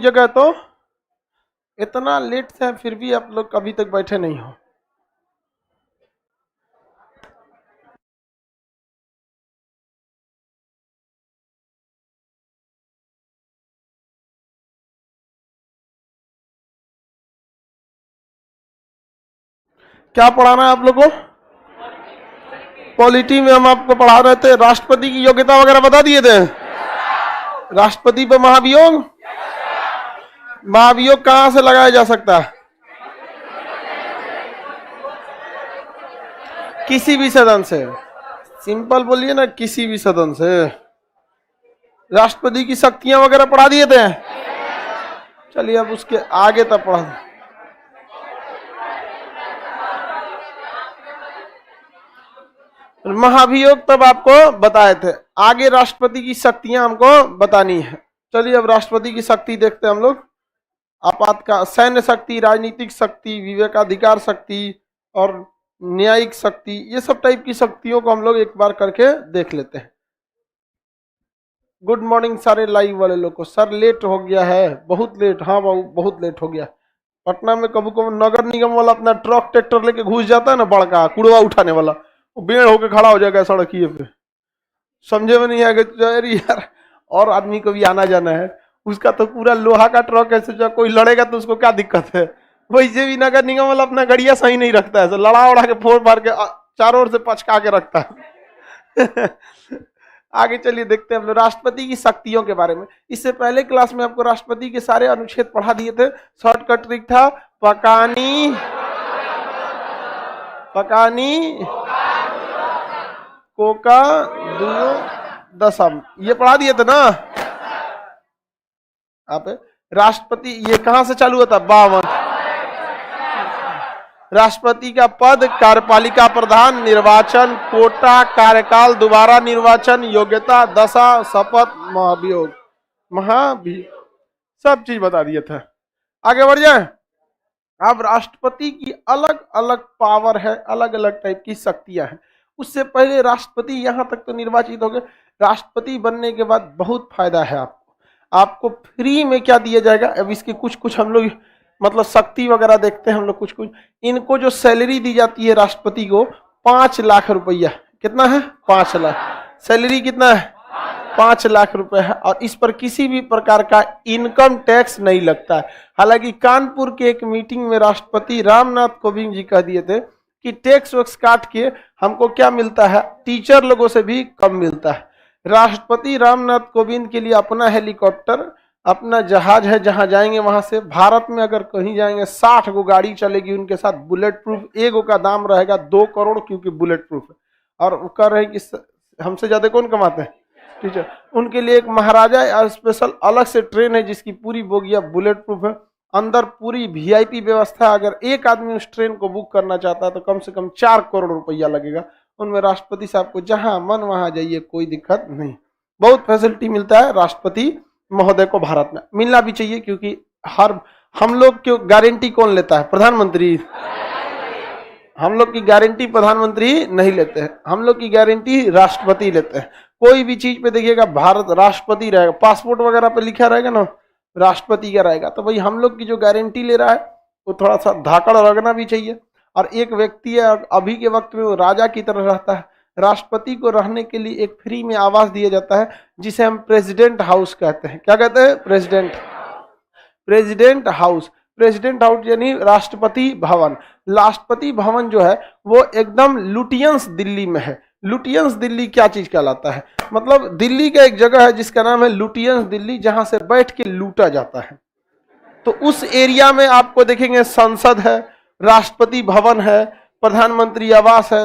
जगह तो इतना लेट है फिर भी आप लोग अभी तक बैठे नहीं हो। क्या पढ़ाना है आप लोगों को? पॉलिटी में हम आपको पढ़ा रहे थे, राष्ट्रपति की योग्यता वगैरह बता दिए थे। राष्ट्रपति पर महाभियोग, महाभियोग कहां से लगाया जा सकता है? किसी भी सदन से। सिंपल बोलिए ना, किसी भी सदन से। राष्ट्रपति की शक्तियां वगैरह पढ़ा दिए थे। चलिए अब उसके आगे तक पढ़ा। महाभियोग तब आपको बताए थे, आगे राष्ट्रपति की शक्तियां हमको बतानी है। चलिए अब राष्ट्रपति की शक्ति देखते हैं हम लोग। आपातकाल, सैन्य शक्ति, राजनीतिक शक्ति, विवेकाधिकार शक्ति और न्यायिक शक्ति, ये सब टाइप की शक्तियों को हम लोग एक बार करके देख लेते हैं। गुड मॉर्निंग सारे लाइव वाले लोग को। सर लेट हो गया है, बहुत लेट। हाँ बाबू बहुत लेट हो गया। पटना में कभी कभी नगर निगम वाला अपना ट्रक ट्रैक्टर लेके घुस जाता है ना, बड़का कूड़ा उठाने वाला, वो बेड़ होके खड़ा हो जाएगा सड़किए पे। समझे में नहीं आएगा यार, और आदमी को भी आना जाना है, उसका तो पूरा लोहा का ट्रक है, सोचा कोई लड़ेगा तो उसको क्या दिक्कत है। वैसे भी नगर निगम वाला अपना गड़िया सही नहीं रखता है, तो लड़ा उड़ा के फोड़ फाड़ के चारों ओर से पचका के रखता है। आगे चलिए देखते हैं हम लोग राष्ट्रपति की शक्तियों के बारे में। इससे पहले क्लास में आपको राष्ट्रपति के सारे अनुच्छेद पढ़ा दिए थे। शॉर्टकट ट्रिक था पकानी पकानी कोका दुयो दसम, ये पढ़ा दिए थे ना आप। राष्ट्रपति ये कहां से चालू होता? 52। राष्ट्रपति का पद, कार्यपालिका प्रधान, निर्वाचन, कोटा, कार्यकाल, दोबारा निर्वाचन, योग्यता, दशा, शपथ, महाभियोग, सब चीज बता दिया था। आगे बढ़ जाए। अब राष्ट्रपति की अलग अलग पावर है, अलग अलग टाइप की शक्तियां हैं। उससे पहले राष्ट्रपति यहां तक तो निर्वाचित हो गए। राष्ट्रपति बनने के बाद बहुत फायदा है आपको फ्री में क्या दिया जाएगा। अब इसके कुछ कुछ हम लोग मतलब शक्ति वगैरह देखते हैं हम लोग कुछ कुछ। इनको जो सैलरी दी जाती है राष्ट्रपति को 5 लाख रुपया। कितना है? 5 लाख। सैलरी कितना है? 5 लाख रुपए है। और इस पर किसी भी प्रकार का इनकम टैक्स नहीं लगता है। हालांकि कानपुर के एक मीटिंग में राष्ट्रपति रामनाथ कोविंद जी कह दिए थे कि टैक्स वैक्स काट के हमको क्या मिलता है, टीचर लोगों से भी कम मिलता है। राष्ट्रपति रामनाथ कोविंद के लिए अपना हेलीकॉप्टर, अपना जहाज है, जहां जाएंगे वहां से। भारत में अगर कहीं जाएंगे 60 गो गाड़ी चलेगी उनके साथ, बुलेट प्रूफ। एक का दाम रहेगा 2 करोड़, क्योंकि बुलेट प्रूफ है। और वो कह रहे हैं कि हमसे ज्यादा कौन कमाते हैं? टीचर। उनके लिए एक महाराजा स्पेशल अलग से ट्रेन है जिसकी पूरी बोगिया बुलेट प्रूफ है। अंदर पूरी वीआईपी व्यवस्था। अगर एक आदमी उस ट्रेन को बुक करना चाहता है तो कम से कम 4 करोड़ रुपया लगेगा। उनमें राष्ट्रपति साहब को जहां मन वहां जाइए, कोई दिक्कत नहीं। बहुत फैसिलिटी मिलता है राष्ट्रपति महोदय को भारत में, मिलना भी चाहिए, क्योंकि हम लोग की गारंटी कौन लेता है? प्रधानमंत्री। हम लोग की गारंटी प्रधानमंत्री नहीं लेते हैं, हम लोग की गारंटी राष्ट्रपति लेते हैं। कोई भी चीज पे देखिएगा भारत राष्ट्रपति रहेगा, पासपोर्ट वगैरह पे लिखा रहेगा ना राष्ट्रपति का रहेगा। तो भाई हम लोग की जो गारंटी ले रहा है वो थोड़ा सा धाकड़ रखना भी चाहिए। और एक व्यक्ति है अभी के वक्त में वो राजा की तरह रहता है। राष्ट्रपति को रहने के लिए एक फ्री में आवास दिया जाता है जिसे हम प्रेसिडेंट हाउस कहते हैं। क्या कहते हैं? President house. प्रेसिडेंट हाउस यानी राष्ट्रपति भवन। राष्ट्रपति भवन जो है वो एकदम लुटियंस दिल्ली में है। लुटियंस दिल्ली क्या चीज कहलाता है? मतलब दिल्ली का एक जगह है जिसका नाम है लुटियंस दिल्ली, जहां से बैठ के लूटा जाता है। तो उस एरिया में आपको देखेंगे संसद है, राष्ट्रपति भवन है, प्रधानमंत्री आवास है,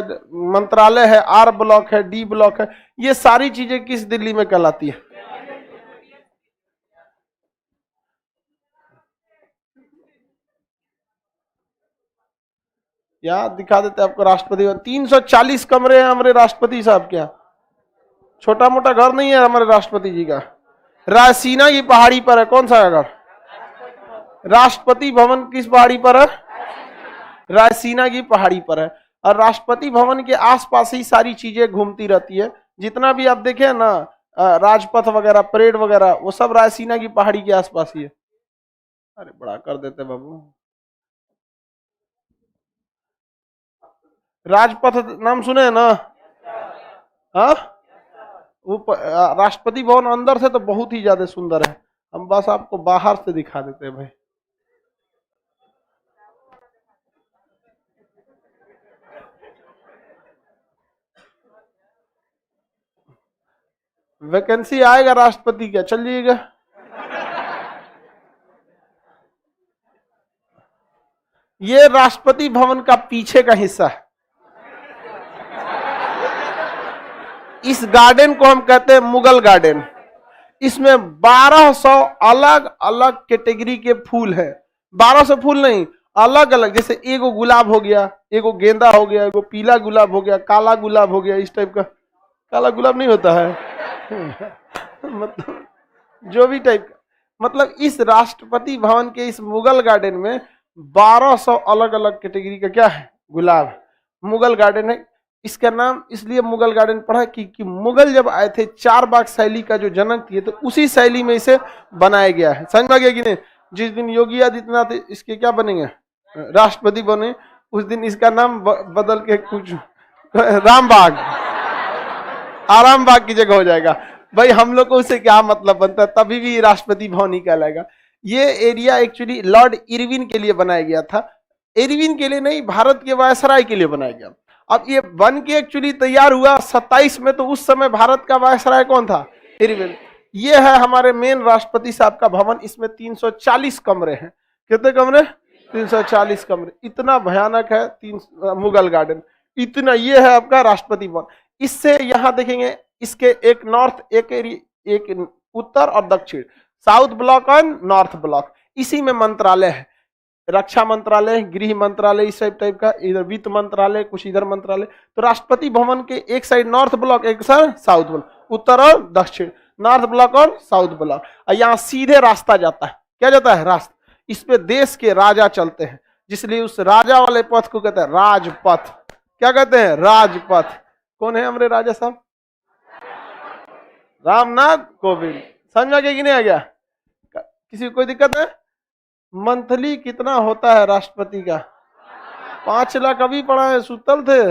मंत्रालय है, आर ब्लॉक है, डी ब्लॉक है। ये सारी चीजें किस दिल्ली में कहलाती है? यहाँ दिखा देते आपको राष्ट्रपति भवन। 340 कमरे हैं हमारे राष्ट्रपति साहब के यहाँ। छोटा मोटा घर नहीं है हमारे राष्ट्रपति जी का। रायसीना की पहाड़ी पर है। कौन सा घर? राष्ट्रपति भवन किस पहाड़ी पर है? रायसीना की पहाड़ी पर है। और राष्ट्रपति भवन के आसपास ही सारी चीजें घूमती रहती है। जितना भी आप देखें ना राजपथ वगैरह, परेड वगैरह, वो सब रायसीना की पहाड़ी के आसपास ही है। अरे बड़ा कर देते बाबू। राजपथ नाम सुने हैं ना? हाँ, वो राष्ट्रपति भवन अंदर से तो बहुत ही ज्यादा सुंदर है, हम बस आपको बाहर से दिखा देते हैं भाई। वैकेंसी आएगा राष्ट्रपति का, चलिएगा। ये राष्ट्रपति भवन का पीछे का हिस्सा है। इस गार्डन को हम कहते हैं मुगल गार्डन। इसमें 1200 अलग अलग कैटेगरी के फूल है। 1200 फूल नहीं, अलग अलग, जैसे एगो गुलाब हो गया, एगो गेंदा हो गया, एगो पीला गुलाब हो गया, काला गुलाब हो गया, इस टाइप का। काला गुलाब नहीं होता है मतलब जो भी टाइप का, मतलब इस राष्ट्रपति भवन के इस मुगल गार्डन में 1200 अलग अलग कैटेगरी का क्या है, गुलाब। मुगल गार्डन है। इसका नाम इसलिए मुगल गार्डन पड़ा कि मुगल जब आए थे, चार बाग शैली का जो जनक थे, तो उसी शैली में इसे बनाया गया है। समझ में आ गया कि नहीं? जिस दिन योगी आदित्यनाथ इसके क्या बनेंगे, राष्ट्रपति बने, उस दिन इसका नाम बदल के कुछ रामबाग, आराम बाग की जगह हो जाएगा। भाई हम लोग को उससे क्या मतलब बनता है, तभी भी राष्ट्रपति भवन ही कहलाएगा। ये एरिया एक्चुअली लॉर्ड इरविन के लिए बनाया गया था। इरविन के लिए नहीं, भारत के वायसराय के लिए बनाया गया। अब ये बन के एक्चुअली तैयार हुआ 27 में, तो उस समय भारत का वायसराय कौन था, इरविन। ये है हमारे मेन राष्ट्रपति साहब का भवन। इसमें 340 कमरे हैं। कितने कमरे? 340 कमरे। इतना भयानक है मुगल गार्डन, इतना। ये है आपका राष्ट्रपति भवन। इससे यहां देखेंगे, इसके एक नॉर्थ, एक उत्तर और दक्षिण, साउथ ब्लॉक और नॉर्थ ब्लॉक। इसी में मंत्रालय है, रक्षा मंत्रालय, गृह मंत्रालय, इस टाइप का, इधर वित्त मंत्रालय, कुछ इधर मंत्रालय। तो राष्ट्रपति भवन के एक साइड नॉर्थ ब्लॉक, एक साइड साउथ ब्लॉक, उत्तर और दक्षिण, नॉर्थ ब्लॉक और साउथ ब्लॉक। और यहाँ सीधे रास्ता जाता है, क्या जाता है, रास्ता। इस पे देश के राजा चलते हैं, जिसलिए उस राजा वाले पथ को कहते हैं राजपथ। क्या कहते हैं, राजपथ। कौन है हमारे राजा साहब? रामनाथ कोविंद। समझ आ गया कि नहीं आ गया? किसी को कोई दिक्कत है? मंथली कितना होता है राष्ट्रपति का? 5 लाख। अभी पढ़ा है, सुतल थे।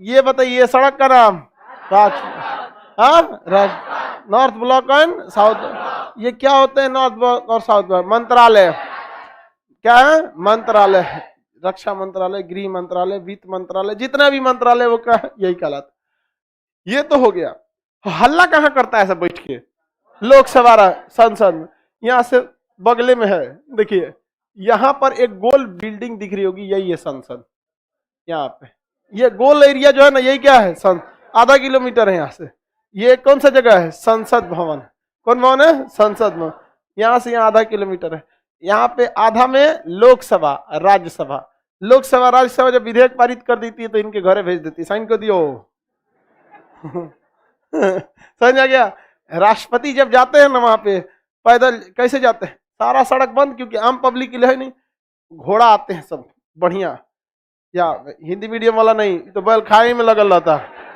ये बताइए सड़क का नाम? North block and south. ये क्या होते हैं नॉर्थ ब्लॉक और साउथ ब्लॉक? मंत्रालय। क्या है? मंत्रालय। रक्षा मंत्रालय, गृह मंत्रालय, वित्त मंत्रालय, जितना भी मंत्रालय वो का यही कहलाता। ये तो हो गया। हल्ला कहाँ करता है सब बैठ के? लोकसभा संसद में। यहाँ से बगले में है, देखिए यहाँ पर एक गोल बिल्डिंग दिख रही होगी, यही है संसद। यहाँ पे ये गोल एरिया जो है ना, यही क्या है, आधा किलोमीटर है यहाँ से। ये कौन सा जगह है? संसद भवन। कौन भवन है? संसद भवन। यहाँ से यहाँ आधा किलोमीटर है। यहाँ पे आधा में लोकसभा, राज्यसभा। लोकसभा राज्यसभा जब विधेयक पारित कर देती है तो इनके घरे भेज देती है, साइन कर दियो समझ आ गया? राष्ट्रपति जब जाते हैं ना वहां पे, पैदल कैसे जाते हैं? सारा सड़क बंद, क्योंकि आम पब्लिक के लिए है नहीं, घोड़ा आते हैं सब बढ़िया, या हिंदी मीडियम वाला नहीं तो बैल खाई में लगल रहता है।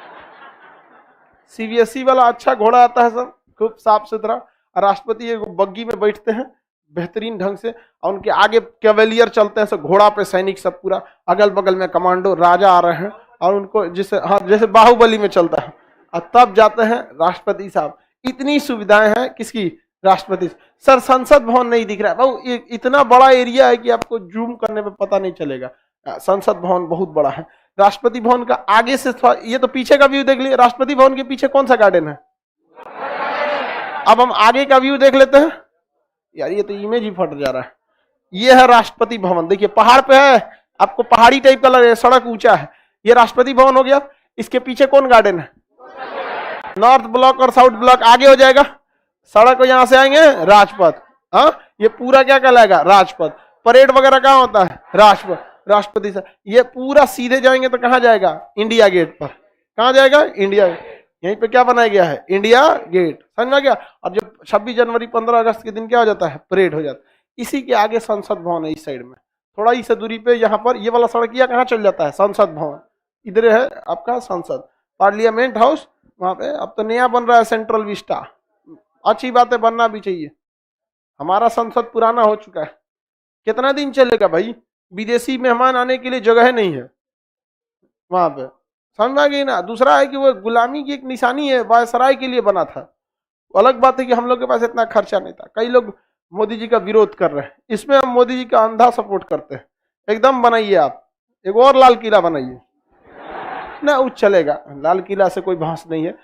सीबीएसई वाला अच्छा घोड़ा आता है, सब खूब साफ सुथरा। राष्ट्रपति एक बग्गी में बैठते हैं बेहतरीन ढंग से, और उनके आगे कैवेलियर चलते हैं, सब घोड़ा पे सैनिक, सब पूरा अगल बगल में कमांडो, राजा आ रहे हैं, और उनको जैसे, हाँ जैसे बाहुबली में चलता है, और तब जाते हैं राष्ट्रपति साहब। इतनी सुविधाएं हैं किसकी? राष्ट्रपति। सर संसद भवन नहीं दिख रहा है भाऊ, इतना बड़ा एरिया है कि आपको जूम करने में पता नहीं चलेगा। संसद भवन बहुत बड़ा है। राष्ट्रपति भवन का आगे से ये तो पीछे का व्यू देख लिया। राष्ट्रपति भवन के पीछे कौन सा गार्डन है? अब हम आगे का व्यू देख लेते हैं। यार ये तो इमेज ही फट जा रहा है। ये है राष्ट्रपति भवन, देखिए पहाड़ पे है, आपको पहाड़ी टाइप का लग रहा है, सड़क ऊंचा है। ये राष्ट्रपति भवन हो गया। इसके पीछे कौन गार्डन है? नॉर्थ ब्लॉक और साउथ ब्लॉक आगे हो जाएगा। सड़क को यहां से आएंगे राजपथ। हाँ, ये पूरा क्या कहलाएगा? राजपथ। परेड वगैरह कहाँ होता है? राजपथ। राष्ट्रपति से ये पूरा सीधे जाएंगे तो कहाँ जाएगा? इंडिया गेट पर। कहाँ जाएगा? India gate. यहीं पे क्या बनाया गया है? India gate. समझ में आ गया? और जब 26 जनवरी 15 अगस्त के दिन क्या हो जाता है? परेड हो जाता है। इसी के आगे संसद भवन है, इस साइड में थोड़ा ही से दूरी पे। यहाँ पर ये वाला सड़किया कहाँ चल जाता है? संसद भवन। इधर है आपका संसद, पार्लियामेंट हाउस। वहां पे अब तो नया बन रहा है सेंट्रल विस्टा, अच्छी बात है, बनना भी चाहिए। हमारा संसद पुराना हो चुका है, कितना दिन चलेगा भाई? विदेशी मेहमान आने के लिए जगह नहीं है वहां पे, समझ में आ गई ना। दूसरा है कि वो गुलामी की एक निशानी है, वायसराय के लिए बना था। अलग बात है कि हम लोग के पास इतना खर्चा नहीं था। कई लोग मोदी जी का विरोध कर रहे हैं, इसमें हम मोदी जी का अंधा सपोर्ट करते हैं। एकदम बनाइए आप, एक और लाल किला बनाइए ना, वो चलेगा। लाल किला से कोई बहस नहीं है।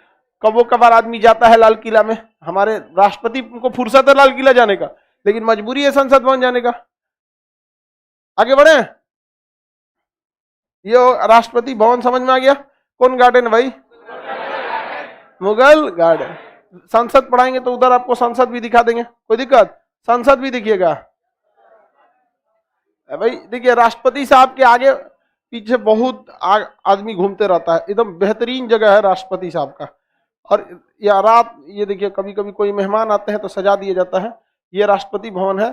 कबो कभार आदमी जाता है लाल किला में, हमारे राष्ट्रपति को फुर्सत है लाल किला जाने का, लेकिन मजबूरी है संसद भवन जाने का। आगे बढ़े। ये राष्ट्रपति भवन समझ में आ गया। कौन गार्डन है भाई? मुगल गार्डन। संसद पढ़ाएंगे तो उधर आपको संसद भी दिखा देंगे, कोई दिक्कत? संसद भी दिखिएगा भाई। देखिए राष्ट्रपति साहब के आगे पीछे बहुत आदमी घूमते रहता है, एकदम बेहतरीन जगह है राष्ट्रपति साहब का। और या रात, ये देखिए कभी कभी कोई मेहमान आते हैं तो सजा दिया जाता है। ये राष्ट्रपति भवन है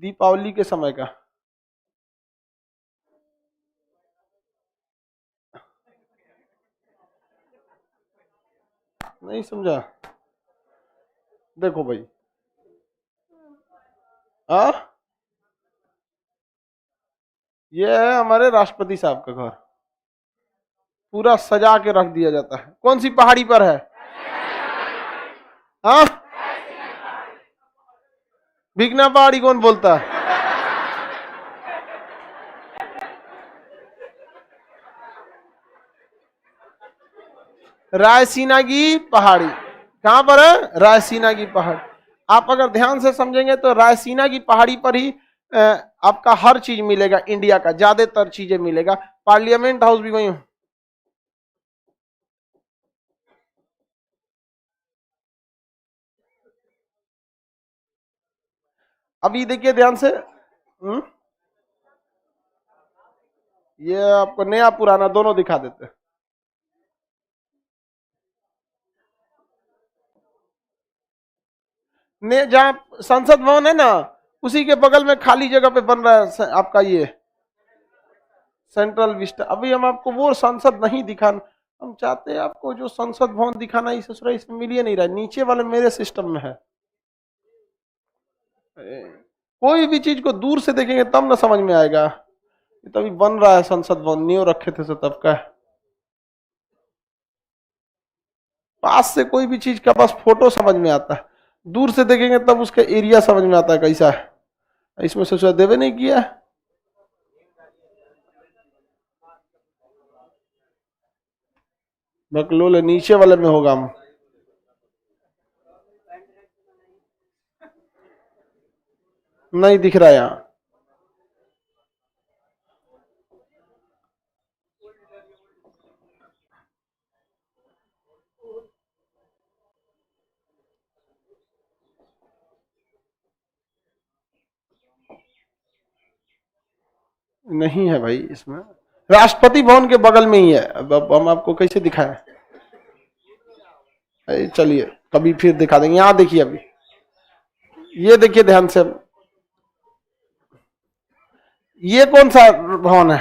दीपावली के समय का। नहीं समझा? देखो भाई, आ ये है हमारे राष्ट्रपति साहब का घर, पूरा सजा के रख दिया जाता है। कौन सी पहाड़ी पर है? हाँ, भिगना पहाड़ी कौन बोलता है? रायसीना की पहाड़ी कहां पर है? रायसीना की पहाड़ी। आप अगर ध्यान से समझेंगे तो रायसीना की पहाड़ी पर ही आपका हर चीज मिलेगा, इंडिया का ज्यादातर चीजें मिलेगा। पार्लियामेंट हाउस भी वही। अभी देखिए ध्यान से, ये आपको नया पुराना दोनों दिखा देते हैं। जहां संसद भवन है ना, उसी के बगल में खाली जगह पे बन रहा है आपका ये सेंट्रल विस्टा। अभी हम आपको वो संसद नहीं दिखाना, हम चाहते हैं आपको जो संसद भवन दिखाना, इस इसमें मिल ही नहीं रहा है। नीचे वाले मेरे सिस्टम में है। कोई भी चीज को दूर से देखेंगे तब ना समझ में आएगा। ये तभी बन रहा है संसद भवन, न्यू रखे थे तब का। पास से कोई भी चीज का बस फोटो समझ में आता है, दूर से देखेंगे तब उसका एरिया समझ में आता है कैसा है। इसमें सोचा देवे नहीं किया है। बकलोल नीचे वाले में होगा। हम नहीं दिख रहा यहाँ। नहीं है भाई, इसमें राष्ट्रपति भवन के बगल में ही है। अब हम आपको कैसे दिखाएं? चलिए कभी फिर दिखा देंगे। यहाँ देखिए, अभी ये देखिए ध्यान से, ये कौन सा भवन है?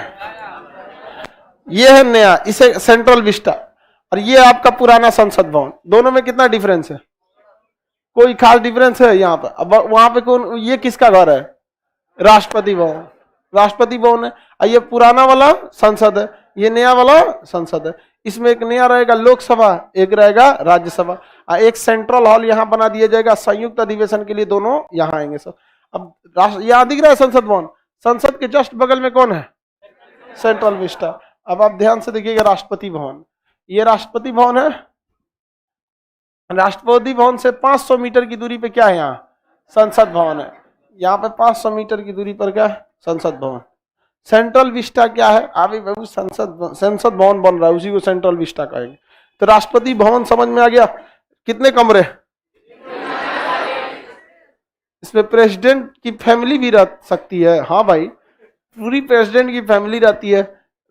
ये है नया, इसे सेंट्रल विस्टा। और ये आपका पुराना संसद भवन। दोनों में कितना डिफरेंस है? कोई खास डिफरेंस है यहाँ पे? अब वहां पे कौन, ये किसका घर है? राष्ट्रपति भवन। राष्ट्रपति भवन है, और ये पुराना वाला संसद है, ये नया वाला संसद है। इसमें एक नया रहेगा लोकसभा, एक रहेगा राज्यसभा, और एक सेंट्रल हॉल यहाँ बना दिया जाएगा संयुक्त अधिवेशन के लिए। दोनों यहाँ आएंगे सब। अब यहाँ दिख रहा है संसद भवन, संसद के जस्ट बगल में कौन है? Central Vista. अब आप ध्यान से देखिएगा राष्ट्रपति भवन, ये राष्ट्रपति भवन है। राष्ट्रपति भवन से 500 मीटर की दूरी पे क्या है? यहाँ संसद भवन है। यहाँ पे 500 मीटर की दूरी पर क्या है? संसद भवन। सेंट्रल विस्टा क्या है? अभी संसद भवन बन रहा है, उसी को सेंट्रल विस्टा कहेंगे। तो राष्ट्रपति भवन समझ में आ गया। कितने कमरे? इसमें प्रेसिडेंट की फैमिली भी रह सकती है। हाँ भाई, पूरी प्रेसिडेंट की फैमिली रहती है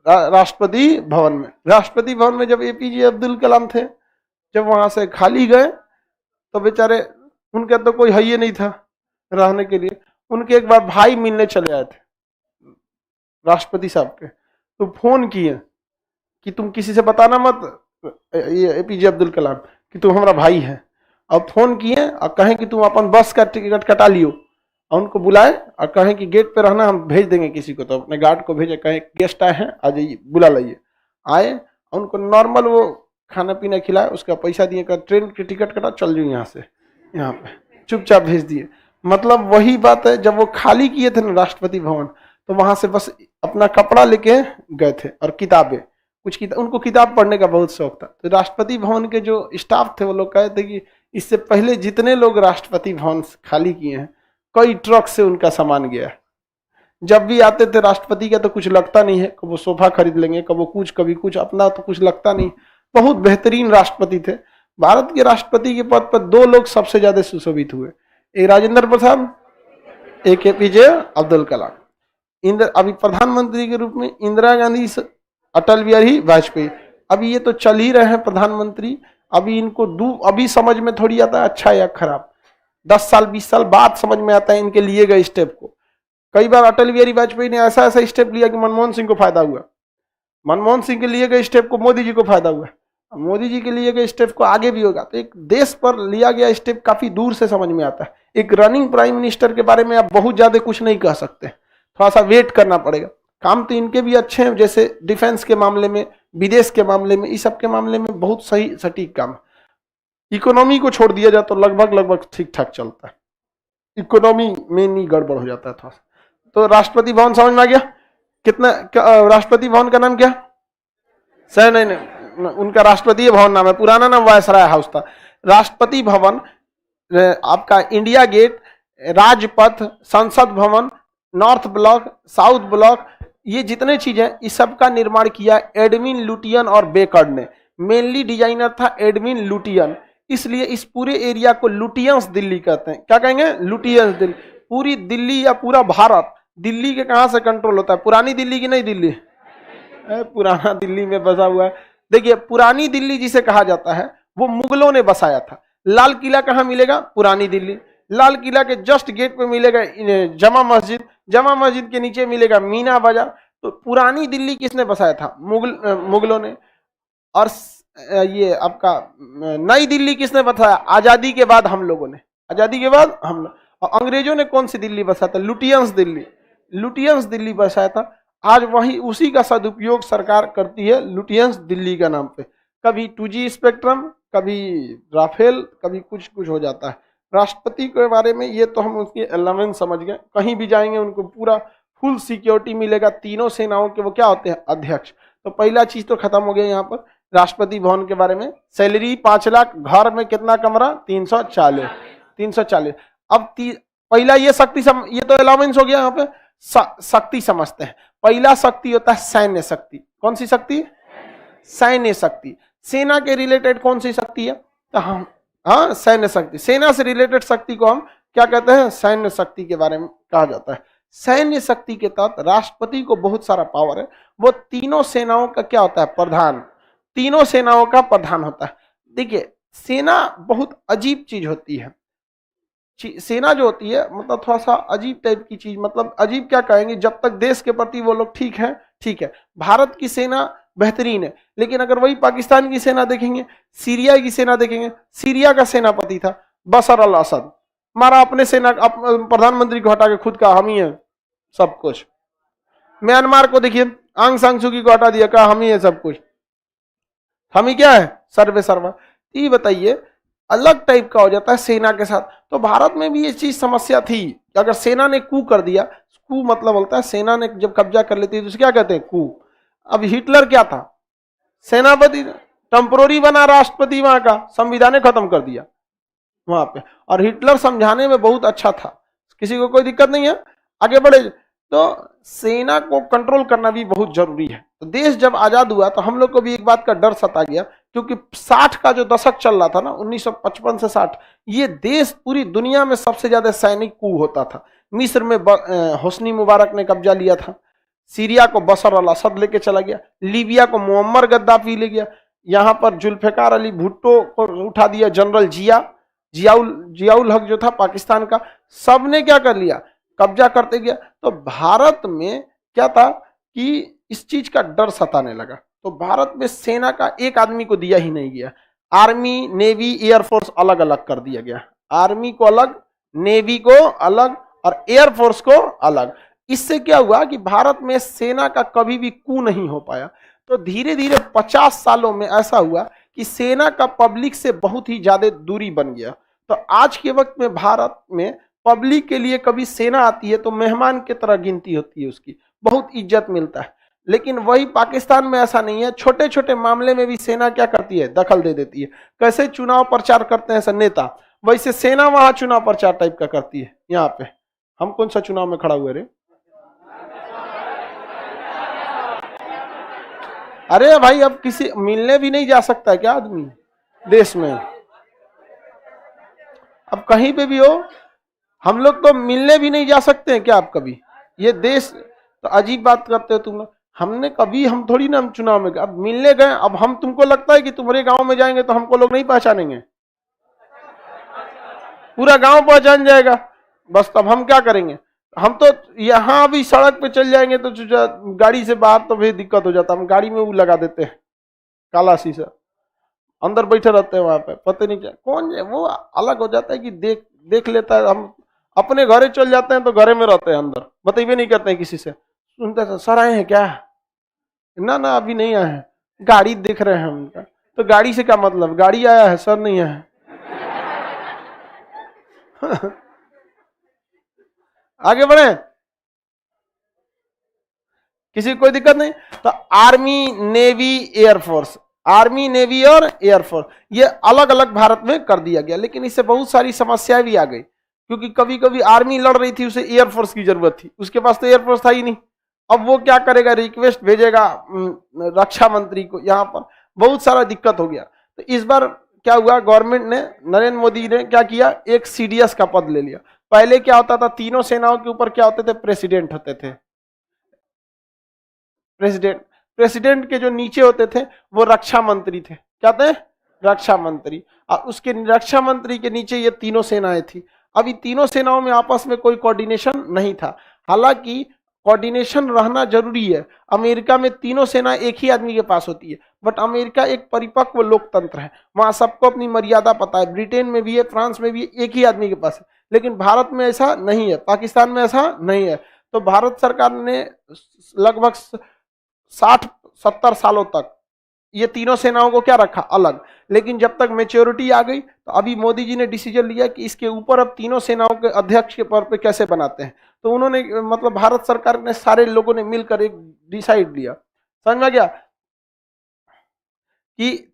राष्ट्रपति भवन में। राष्ट्रपति भवन में जब एपीजे अब्दुल कलाम थे, जब वहां से खाली गए तो बेचारे, उनके तो कोई है ही नहीं था रहने के लिए। उनके एक बार भाई मिलने चले आए थे राष्ट्रपति साहब के, तो फोन किए कि तुम किसी से बताना मत, ये एपीजे अब्दुल कलाम, कि तुम हमारा भाई है। अब फोन किए और कहें कि तुम अपन बस का टिकट कटा लियो, और उनको बुलाए और कहें कि गेट पे रहना, हम भेज देंगे किसी को, तो अपने गार्ड को भेजे, कहें गेस्ट आए हैं आ जाइए बुला लाइए, आए और उनको नॉर्मल वो खाना पीना खिलाए, उसका पैसा दिए, कर ट्रेन की टिकट कटा, चल जाओ यहाँ से, यहाँ पे चुपचाप भेज दिए। मतलब वही बात है, जब वो खाली किए थे ना राष्ट्रपति भवन, तो वहां से बस अपना कपड़ा लेके गए थे और किताबें, उनको किताब पढ़ने का बहुत शौक था। तो राष्ट्रपति भवन के जो स्टाफ थे वो लोग कहे थे कि इससे पहले जितने लोग राष्ट्रपति भवन खाली किए हैं, कई ट्रक से उनका सामान गया है। जब भी आते थे राष्ट्रपति का तो कुछ लगता नहीं है, कभी वो सोफा खरीद लेंगे, कभी कुछ कभी कुछ, अपना तो कुछ लगता नहीं। बहुत बेहतरीन राष्ट्रपति थे। भारत के राष्ट्रपति के पद पर दो लोग सबसे ज्यादा सुशोभित हुए, एक राजेंद्र प्रसाद, एक एपीजे अब्दुल कलाम। अभी प्रधानमंत्री के रूप में इंदिरा गांधी, अटल बिहारी वाजपेयी, अभी ये तो चल ही रहे हैं प्रधानमंत्री। अभी इनको अभी समझ में थोड़ी आता है अच्छा या खराब, 10 साल 20 साल बाद समझ में आता है इनके लिए गए स्टेप को। कई बार अटल बिहारी वाजपेयी ने ऐसा ऐसा स्टेप लिया कि मनमोहन सिंह को फायदा हुआ, मनमोहन सिंह के लिए गए स्टेप को मोदी जी को फायदा हुआ, मोदी जी के लिए गए स्टेप को आगे भी होगा। तो एक देश पर लिया गया स्टेप काफी दूर से समझ में आता है। एक रनिंग प्राइम मिनिस्टर के बारे में आप बहुत ज्यादा कुछ नहीं कह सकते, थोड़ा सा वेट करना पड़ेगा। काम तो इनके भी अच्छे हैं, जैसे डिफेंस के मामले में, विदेश के मामले में, इस सब के मामले में बहुत सही सटीक काम। इकोनॉमी को छोड़ दिया जाए तो लगभग ठीक ठाक चलता है, इकोनॉमी में नहीं गड़बड़ हो जाता है थोड़ा सा। तो राष्ट्रपति भवन समझ में आ गया कितना? राष्ट्रपति भवन का नाम क्या? सर नहीं, उनका राष्ट्रपति भवन नाम है, पुराना नाम वायसराय हाउस था। राष्ट्रपति भवन आपका इंडिया गेट, राजपथ, संसद भवन, नॉर्थ ब्लॉक, साउथ ब्लॉक, ये जितने चीजें, इस सब का निर्माण किया एडविन लुटियन और बेकर्ड ने। मेनली डिजाइनर था एडविन लुटियन, इसलिए इस पूरे एरिया को लुटियंस दिल्ली कहते हैं। क्या कहेंगे? लुटियंस दिल्ली। पूरी दिल्ली या पूरा भारत दिल्ली के कहां से कंट्रोल होता है? पुरानी दिल्ली की नहीं दिल्ली, पुराना दिल्ली में बसा हुआ है। देखिए, पुरानी दिल्ली जिसे कहा जाता है वो मुगलों ने बसाया था। लाल किला कहां मिलेगा? पुरानी दिल्ली। लाल किला के जस्ट गेट पे मिलेगा जमा मस्जिद, जमा मस्जिद के नीचे मिलेगा मीना बाजार। तो पुरानी दिल्ली किसने बसाया था? मुगलों ने। और ये आपका नई दिल्ली किसने बसाया? आजादी के बाद हम लोगों ने, आजादी के बाद हम लोग। और अंग्रेजों ने कौन सी दिल्ली बसाया था? लुटियंस दिल्ली, लुटियंस दिल्ली बसाया था। आज वही उसी का सदुपयोग सरकार करती है लुटियंस दिल्ली का नाम पे। कभी 2G स्पेक्ट्रम, कभी राफेल, कभी कुछ कुछ हो जाता है। राष्ट्रपति के बारे में ये तो हम उसकी एलेवेंस समझ गए। कहीं भी जाएंगे उनको पूरा फुल सिक्योरिटी मिलेगा। तीनों सेनाओं के वो क्या होते हैं? अध्यक्ष। तो पहला चीज तो खत्म हो गया यहाँ पर राष्ट्रपति भवन के बारे में। सैलरी 5 लाख, घर में कितना कमरा? 340। अब पहला ये शक्ति ये तो अलाउंस हो गया। यहाँ पे शक्ति समझते हैं। पहला शक्ति होता है सैन्य शक्ति। कौन सी शक्ति? सैन्य शक्ति। सेना के रिलेटेड कौन सी शक्ति है? तो हम सैन्य शक्ति। सेना से रिलेटेड शक्ति को हम क्या कहते हैं? सैन्य शक्ति के बारे में कहा जाता है। सैन्य शक्ति के तहत राष्ट्रपति को बहुत सारा पावर है। वो तीनों सेनाओं का क्या होता है? प्रधान। तीनों सेनाओं का प्रधान होता है। देखिए, सेना बहुत अजीब चीज होती है। सेना जो होती है मतलब थोड़ा सा अजीब टाइप की चीज। मतलब अजीब क्या कहेंगे, जब तक देश के प्रति वो लोग ठीक है, ठीक है। भारत की सेना बेहतरीन है, लेकिन अगर वही पाकिस्तान की सेना देखेंगे, सीरिया की सेना देखेंगे, सीरिया का सेनापति था बशर अल असद, हमारा अपने सेना प्रधानमंत्री को हटा के खुद का हम ही है सब कुछ। म्यांमार को देखिए, आंग सांग सुकी को हटा दिया, कहा हम ही है सब कुछ, हम ही क्या है? सर्वे सर्वा। ये बताइए, अलग टाइप का हो जाता है सेना के साथ। तो भारत में भी ये चीज समस्या थी कि अगर सेना ने कू कर दिया, कू मतलब बोलता है सेना ने जब कब्जा कर लेती है तो क्या कहते हैं? कू। अब हिटलर क्या था? सेनापति, टेम्पोररी बना राष्ट्रपति, वहां का संविधान खत्म कर दिया वहां पे। और हिटलर समझाने में बहुत अच्छा था, किसी को कोई दिक्कत नहीं है, आगे बढ़े। तो सेना को कंट्रोल करना भी बहुत जरूरी है। तो देश जब आजाद हुआ तो हम लोग को भी एक बात का डर सता गया, क्योंकि 60 का जो दशक चल रहा था ना, 1955 से 60, ये देश पूरी दुनिया में सबसे ज्यादा सैनिक कू होता था। मिस्र में होस्नी मुबारक ने कब्जा लिया था, सीरिया को बशर अल असद लेके चला गया, लीबिया को मुअम्मर गद्दाफी ले गया, यहाँ पर जुल्फिकार अली भुट्टो को उठा दिया, जनरल जियाउल हक जो था पाकिस्तान का, सबने क्या कर लिया? कब्जा करते गया। तो भारत में क्या था कि इस चीज का डर सताने लगा। तो भारत में सेना का एक आदमी को दिया ही नहीं गया, आर्मी, नेवी, एयरफोर्स अलग अलग कर दिया गया। आर्मी को अलग, नेवी को अलग और एयरफोर्स को अलग। इससे क्या हुआ कि भारत में सेना का कभी भी कू नहीं हो पाया। तो धीरे धीरे 50 सालों में ऐसा हुआ कि सेना का पब्लिक से बहुत ही ज्यादा दूरी बन गया। तो आज के वक्त में भारत में पब्लिक के लिए कभी सेना आती है तो मेहमान की तरह गिनती होती है, उसकी बहुत इज्जत मिलता है। लेकिन वही पाकिस्तान में ऐसा नहीं है, छोटे छोटे मामले में भी सेना क्या करती है, दखल दे देती है। कैसे चुनाव प्रचार करते हैं नेता, वैसे सेना वहां चुनाव प्रचार टाइप का करती है। यहाँ पे हम कौन सा चुनाव में खड़ा हुए रे? अरे भाई अब किसी मिलने भी नहीं जा सकता है क्या आदमी देश में? अब कहीं पे भी हो, हम लोग तो मिलने भी नहीं जा सकते हैं क्या आप कभी? ये देश तो अजीब बात करते हो तुम लोग। हमने कभी, हम थोड़ी ना हम चुनाव में अब मिलने गए। अब हम, तुमको लगता है कि तुम्हारे गांव में जाएंगे तो हमको लोग नहीं पहचानेंगे? पूरा गांव पहचान जाएगा। बस तब हम क्या करेंगे? हम तो यहाँ भी सड़क पे चल जाएंगे तो गाड़ी से बाहर तो भी दिक्कत हो जाता है। हम गाड़ी में वो लगा देते हैं काला शीशा, अंदर बैठे रहते हैं वहां पे, पता नहीं क्या कौन है वो। अलग हो जाता है कि देख देख लेता है। हम अपने घरे चल जाते हैं तो घरे में रहते हैं, अंदर बताइए नहीं करते हैं किसी से। सुनते हैं सर आए हैं क्या? ना ना अभी नहीं आए हैं, गाड़ी देख रहे हैं उनका। तो गाड़ी से क्या मतलब, गाड़ी आया है सर नहीं आया है। आगे बढ़े, किसी को कोई दिक्कत नहीं। तो army, navy, air force, army, navy और एयरफोर्स ये अलग अलग भारत में कर दिया गया। लेकिन इससे बहुत सारी समस्याएं भी आ गई, क्योंकि कभी कभी आर्मी लड़ रही थी, उसे एयरफोर्स की जरूरत थी, उसके पास तो एयरफोर्स था ही नहीं। अब वो क्या करेगा, रिक्वेस्ट भेजेगा रक्षा मंत्री को, यहाँ पर बहुत सारा दिक्कत हो गया। तो इस बार क्या हुआ, गवर्नमेंट ने, नरेंद्र मोदी ने क्या किया, एक सीडीएस का पद ले लिया। पहले क्या होता था, तीनों सेनाओं के ऊपर क्या होते थे, प्रेसिडेंट होते थे। प्रेसिडेंट के जो नीचे होते थे वो रक्षा मंत्री थे। क्या थे? रक्षा मंत्री। और उसके रक्षा मंत्री के नीचे ये तीनों सेनाएं थी। अभी तीनों सेनाओं में आपस में कोई कोऑर्डिनेशन नहीं था। हालांकि कोऑर्डिनेशन रहना जरूरी है। अमेरिका में तीनों सेना एक ही आदमी के पास होती है, बट अमेरिका एक परिपक्व लोकतंत्र है, वहां सबको अपनी मर्यादा पता है। ब्रिटेन में भी है, फ्रांस में भी है, एक ही आदमी के पास है। लेकिन भारत में ऐसा नहीं है, पाकिस्तान में ऐसा नहीं है। तो भारत सरकार ने लगभग 60-70 सालों तक ये तीनों सेनाओं को क्या रखा, अलग। लेकिन जब तक मेच्योरिटी आ गई तो अभी मोदी जी ने डिसीजन लिया कि इसके ऊपर अब तीनों सेनाओं के अध्यक्ष के पद पे कैसे बनाते हैं। तो उन्होंने, मतलब भारत सरकार ने, सारे लोगों ने मिलकर एक डिसाइड लिया। समझ में गया कि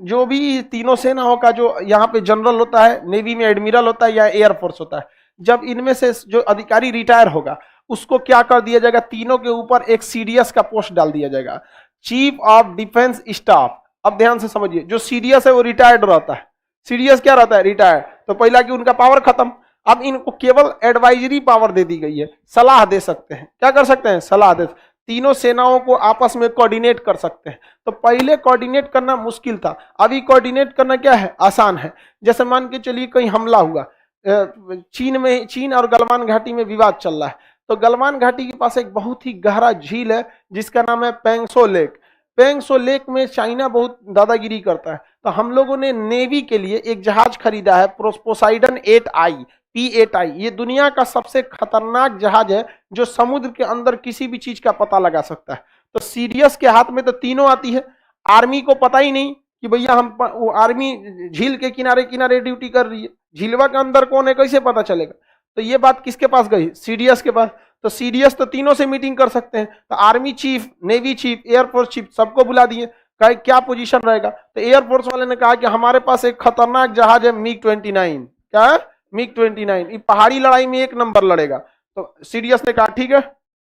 जो भी तीनों सेनाओं का जो यहाँ पे जनरल होता है, नेवी में एडमिरल होता है या एयरफोर्स होता है, जब इनमें से जो अधिकारी रिटायर होगा उसको क्या कर दिया जाएगा, तीनों के ऊपर एक सीडीएस का पोस्ट डाल दिया जाएगा, चीफ ऑफ डिफेंस स्टाफ। अब ध्यान से समझिए, जो सीडीएस है वो रिटायर्ड रहता है। सीडीएस क्या रहता है, रिटायर्ड। तो पहला कि उनका पावर खत्म, अब इनको केवल एडवाइजरी पावर दे दी गई है, सलाह दे सकते हैं। क्या कर सकते हैं, सलाह दे। तीनों सेनाओं को आपस में कोऑर्डिनेट कर सकते हैं। तो पहले कोऑर्डिनेट करना मुश्किल था, अभी कोऑर्डिनेट करना क्या है, आसान है। जैसे मान के चलिए कहीं हमला हुआ, चीन और गलवान घाटी में विवाद चल रहा है, तो गलवान घाटी के पास एक बहुत ही गहरा झील है जिसका नाम है पेंगसो लेक। पेंगसो लेक में चाइना बहुत दादागिरी करता है। तो हम लोगों ने नेवी के लिए एक जहाज खरीदा है, पोसाइडन 8I, P8I। ये दुनिया का सबसे खतरनाक जहाज है जो समुद्र के अंदर किसी भी चीज का पता लगा सकता है। तो सीडीएस के हाथ में तो तीनों आती है। आर्मी को पता ही नहीं कि भैया हम, वो आर्मी झील के किनारे किनारे ड्यूटी कर रही है, झीलवा के अंदर कौन है कैसे पता चलेगा। तो ये बात किसके पास गई, सीडीएस के पास। तो सीडीएस तो तीनों से मीटिंग कर सकते हैं। तो army chief, navy chief, air force chief सबको बुला दिए, कहा क्या पोजीशन रहेगा। तो एयरफोर्स वाले ने कहा कि हमारे पास एक खतरनाक जहाज है MiG-29। क्या है, MiG-29, ये पहाड़ी लड़ाई में एक नंबर लड़ेगा। तो सीडीएस ने कहा ठीक है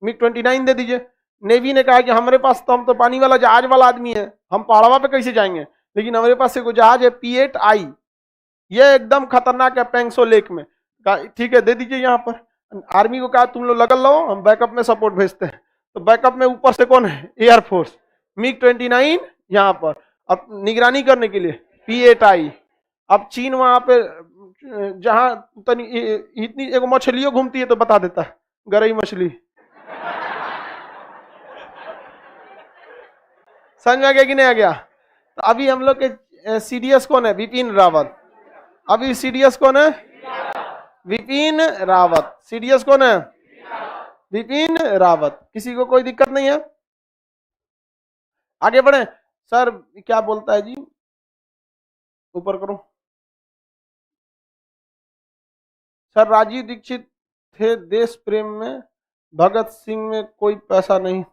MiG-29 दे दीजिए। नेवी ने कहा कि हमारे पास तो, हम तो पानी वाला जहाज वाला आदमी है, हम पहाड़वा पे कैसे जाएंगे, लेकिन हमारे पास एक जहाज है P8I, ये एकदम खतरनाक है पेंगसो लेक में। ठीक है दे दीजिए यहाँ पर। आर्मी को कहा तुम लोग लगल लो, हम बैकअप में सपोर्ट भेजते हैं। तो बैकअप में ऊपर से कौन है, एयरफोर्स, MiG-29 यहाँ पर अब निगरानी करने के लिए P8I। अब चीन वहां पे जहां इतनी एक मछलियों घूमती है तो बता देता है, गरई मछली। समझ में आ गया कि नहीं आ गया। तो अभी हम लोग के सीडीएस कौन है, बिपिन रावत। अभी सीडीएस कौन है, विपिन रावत। सीडीएस कौन है? विपिन रावत। किसी को कोई दिक्कत नहीं है? आगे बढ़े। सर क्या बोलता है जी, ऊपर करो। सर राजीव दीक्षित थे देश प्रेम में, भगत सिंह में कोई पैसा नहीं।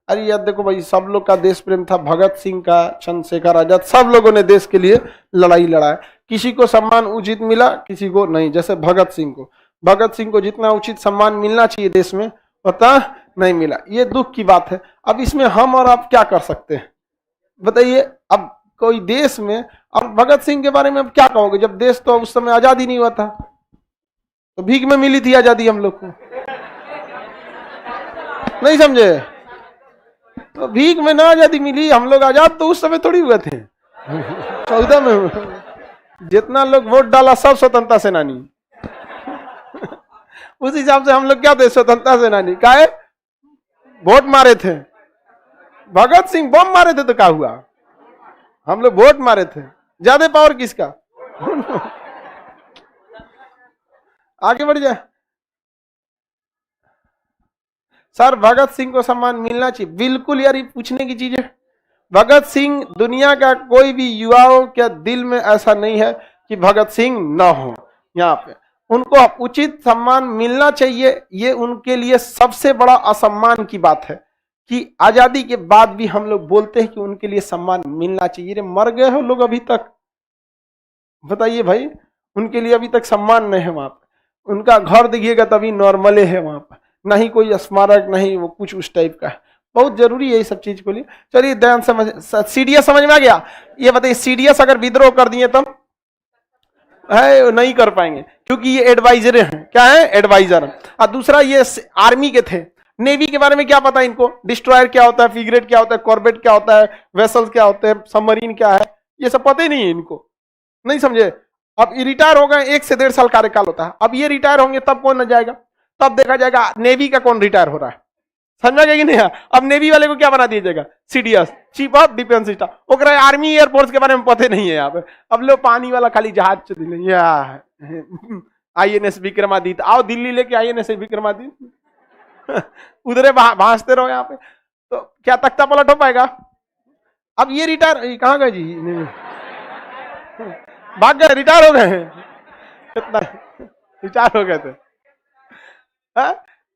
अरे यार देखो भाई, सब लोग का देश प्रेम था, भगत सिंह का, चंद्रशेखर आजाद, सब लोगों ने देश के लिए लड़ाई लड़ा है। किसी को सम्मान उचित मिला, किसी को नहीं। जैसे भगत सिंह को जितना उचित सम्मान मिलना चाहिए देश में उतना नहीं मिला। ये दुख की बात है। अब इसमें हम और आप क्या कर सकते हैं बताइए? अब कोई देश में, अब भगत सिंह के बारे में अब क्या कहोगे, जब देश तो उस समय आजाद ही नहीं हुआ था, तो भीख में मिली थी आजादी हम लोग को, नहीं समझे? तो भीख में ना आजादी मिली, हम लोग आजाद तो उस समय थोड़ी हुए थे। 14 में जितना लोग वोट डाला सब स्वतंत्रता सेनानी। उस हिसाब से हम लोग क्या थे? स्वतंत्रता सेनानी। का है? वोट मारे थे। भगत सिंह बम मारे थे तो क्या हुआ? हम लोग वोट मारे थे। ज्यादा पावर किसका? आगे बढ़ जाए। सर भगत सिंह को सम्मान मिलना चाहिए। बिल्कुल यार, ये पूछने की चीज है। भगत सिंह, दुनिया का कोई भी युवाओं के दिल में ऐसा नहीं है कि भगत सिंह ना हो। यहाँ पे उनको उचित सम्मान मिलना चाहिए। ये उनके लिए सबसे बड़ा असम्मान की बात है कि आजादी के बाद भी हम लोग बोलते हैं कि उनके लिए सम्मान मिलना चाहिए। रे मर गए हो लोग अभी तक, बताइए भाई, उनके लिए अभी तक सम्मान नहीं है। वहां पे उनका घर देखिएगा तभी नॉर्मले है, वहां पर नहीं कोई स्मारक, नहीं वो कुछ उस टाइप का है। बहुत जरूरी है ये सब चीज को लिए। चलिए ध्यान समझ, सीडीएस समझ में आ गया? ये बताइए, सीडीएस अगर विद्रोह कर दिए तब है नहीं कर पाएंगे, क्योंकि ये एडवाइजर हैं। क्या है? एडवाइजर। और दूसरा ये आर्मी के थे। नेवी के बारे में क्या पता इनको? डिस्ट्रॉयर क्या होता है, फ्रिगेट क्या होता है, कॉर्बेट क्या होता है, वेसल्स क्या होते हैं, सबमरीन क्या है, ये सब पता ही नहीं है इनको, नहीं समझे? अब रिटायर हो गए, 1 से 1.5 साल कार्यकाल होता है। अब ये रिटायर होंगे तब कौन न जाएगा? तब देखा जाएगा नेवी का कौन रिटायर हो रहा है। समझ में कि नहीं? अब नेवी वाले को क्या बना दिया जाएगा? CDS, chief of defence staff. ओकरा आर्मी एयरफोर्स के बारे में पता नहीं है यहाँ पे। अब लोग पानी वाला खाली जहाज चल, आईएनएस विक्रमादित्य, आओ दिल्ली लेके आईएनएस विक्रमादित्य, उधरे भांजते रहो यहाँ पे, तो क्या तख्ता पलट हो पाएगा? अब ये रिटायर कहाँ गए जी? भाग गए, रिटायर हो गए। कितना रिटायर हो गए थे।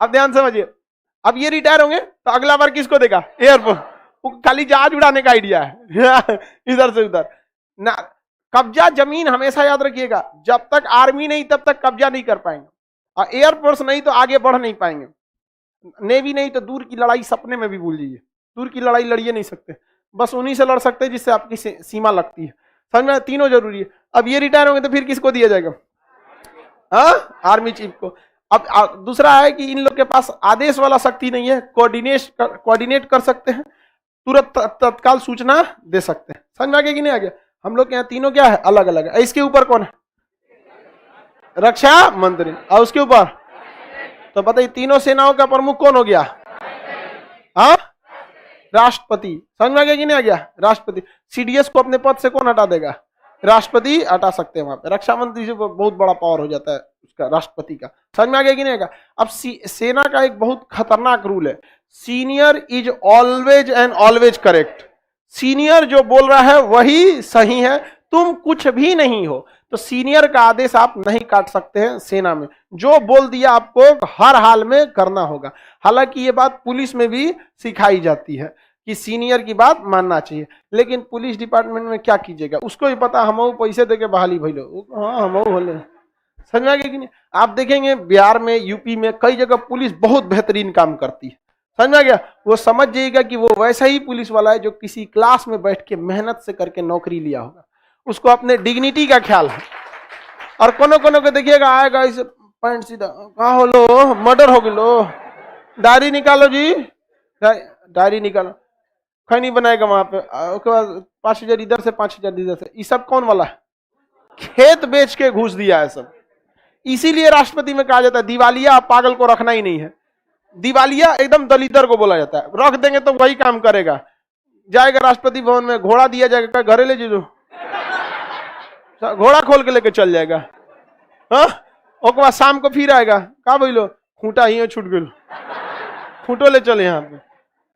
अब ध्यान समझिए, अब ये रिटायर होंगे तो अगला बार किसको देगा? एयरफोर्स। वो खाली जहाज उड़ाने का आइडिया है इधर से उधर ना। कब्जा जमीन हमेशा याद रखिएगा, जब तक आर्मी नहीं तब तक कब्जा नहीं कर पाएंगे, और एयरफोर्स नहीं तो आगे बढ़ नहीं पाएंगे। नेवी नहीं तो दूर की लड़ाई सपने में भी भूल जाइए। दूर की लड़ाई लड़िए नहीं सकते, बस उन्हीं से लड़ सकते हैं जिससे आपकी सीमा लगती है। समझ में? तीनों जरूरी है। अब ये रिटायर होंगे तो फिर किसको दिया जाएगा? हाँ, आर्मी चीफ को। अब दूसरा है कि इन लोग के पास आदेश वाला शक्ति नहीं है, कोऑर्डिनेट कर सकते हैं, तुरंत तत्काल सूचना दे सकते हैं। समझ में आ गया कि नहीं आ गया? हम लोग के यहाँ तीनों क्या है? अलग अलग है। इसके ऊपर कौन है? रक्षा मंत्री। और उसके ऊपर तो बताइए, तीनों सेनाओं का प्रमुख कौन हो गया? हाँ, राष्ट्रपति। समझ में आ गया कि नहीं आ गया? राष्ट्रपति। सीडीएस को अपने पद से कौन हटा देगा? राष्ट्रपति हटा सकते हैं वहां पे। रक्षा मंत्री से बहुत बड़ा पावर हो जाता है उसका, राष्ट्रपति का। समझ में आ गया कि नहीं आएगा? अब सेना का एक बहुत खतरनाक रूल है, senior is always and always correct. Senior जो बोल रहा है वही सही है, तुम कुछ भी नहीं हो। तो सीनियर का आदेश आप नहीं काट सकते हैं सेना में। जो बोल दिया आपको हर हाल में करना होगा। हालांकि ये बात पुलिस में भी सिखाई जाती है कि सीनियर की बात मानना चाहिए, लेकिन पुलिस डिपार्टमेंट में क्या कीजिएगा? उसको ही पता, हम पैसे देके बहाली भइलो, हाँ हम बोले। समझ में आ गया कि नहीं? आप देखेंगे बिहार में, यूपी में कई जगह पुलिस बहुत बेहतरीन काम करती है। समझ में आ गया? वो समझ जाइएगा कि वो वैसा ही पुलिस वाला है जो किसी क्लास में बैठ के मेहनत से करके नौकरी लिया होगा। उसको अपने डिग्निटी का ख्याल है। और कोनो कोनो को देखिएगा, आएगा इसे पैंट सीधा, कहा हो लो मर्डर हो गलो, डायरी निकालो जी, डायरी निकालो, खैनी बनाएगा वहां पे। उसके बाद 5,000 इधर से, 5,000 इधर से। ये सब कौन वाला है? खेत बेच के घूस दिया है सब। इसीलिए राष्ट्रपति में कहा जाता है दिवालिया पागल को रखना ही नहीं है। दिवालिया एकदम दलितर को बोला जाता है, रख देंगे तो वही काम करेगा। जाएगा राष्ट्रपति भवन में, घोड़ा दिया जाएगा, घरे ले जो घोड़ा खोल के लेके चल जाएगा। हाँ, ओके बाद शाम को फिर आएगा, का बोलो खूंटा ही छूट गए, खूंटो ले चले यहाँ पे,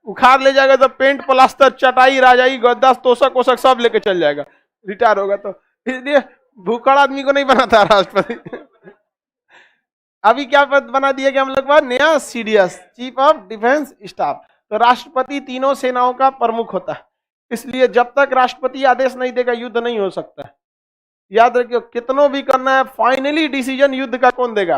उखाड़ ले जाएगा तो पेंट प्लास्टर चटाई राजाई गद्दा तोशक वोशक सब लेके चल जाएगा, रिटायर होगा तो। इसलिए भूखड़ आदमी को नहीं बनाता राष्ट्रपति। अभी क्या पद बना दिया गया हम लोग का नया CDS, chief of defence staff. तो राष्ट्रपति तीनों सेनाओं का प्रमुख होता है, इसलिए जब तक राष्ट्रपति आदेश नहीं देगा युद्ध नहीं हो सकता है। याद रखियो, कितनों भी करना है, फाइनली डिसीजन युद्ध का कौन देगा?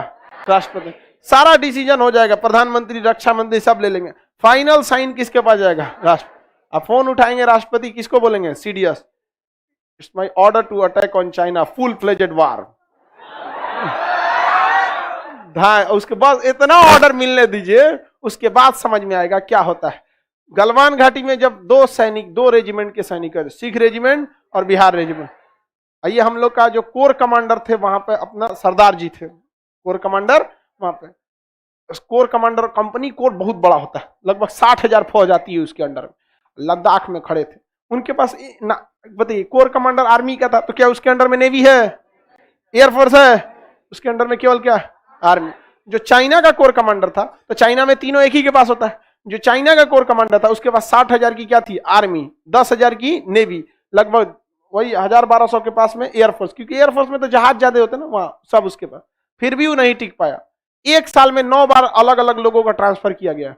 राष्ट्रपति। सारा डिसीजन हो जाएगा, प्रधानमंत्री रक्षा मंत्री सब ले लेंगे, फाइनल साइन किसके पास जाएगा? राष्ट्रपति। अब फोन उठाएंगे राष्ट्रपति, किसको बोलेंगे? CDS, it's my order to attack on China, full fledged war. उसके बाद इतना ऑर्डर मिलने दीजिए, उसके बाद समझ में आएगा क्या होता है। गलवान घाटी में जब दो रेजिमेंट के सैनिक, सिख रेजिमेंट और बिहार रेजिमेंट, ये हम लोग का जो कोर कमांडर थे वहां पे अपना सरदार जी थे, कोर कमांडर वहां पे। कोर कमांडर कंपनी कोर बहुत बड़ा होता है, लगभग 60,000 फौज आती है उसके अंडर में। लद्दाख में खड़े थे, उनके पास बताइए, कोर कमांडर आर्मी का था, तो क्या उसके अंडर में नेवी है, एयरफोर्स है? उसके अंडर में केवल क्या? आर्मी। जो चाइना का कोर कमांडर था, तो चाइना में तीनों एक ही के पास होता है। जो चाइना का कोर कमांडर था उसके पास 60,000 की क्या थी? आर्मी, 10,000 की नेवी, लगभग वही 1,000-1,200 के पास में एयरफोर्स, क्योंकि एयरफोर्स में तो जहाज ज्यादा होते हैं ना वहां, सब उसके पास। फिर भी वो नहीं टिक पाया। एक साल में 9 बार अलग अलग लोगों का ट्रांसफर किया गया।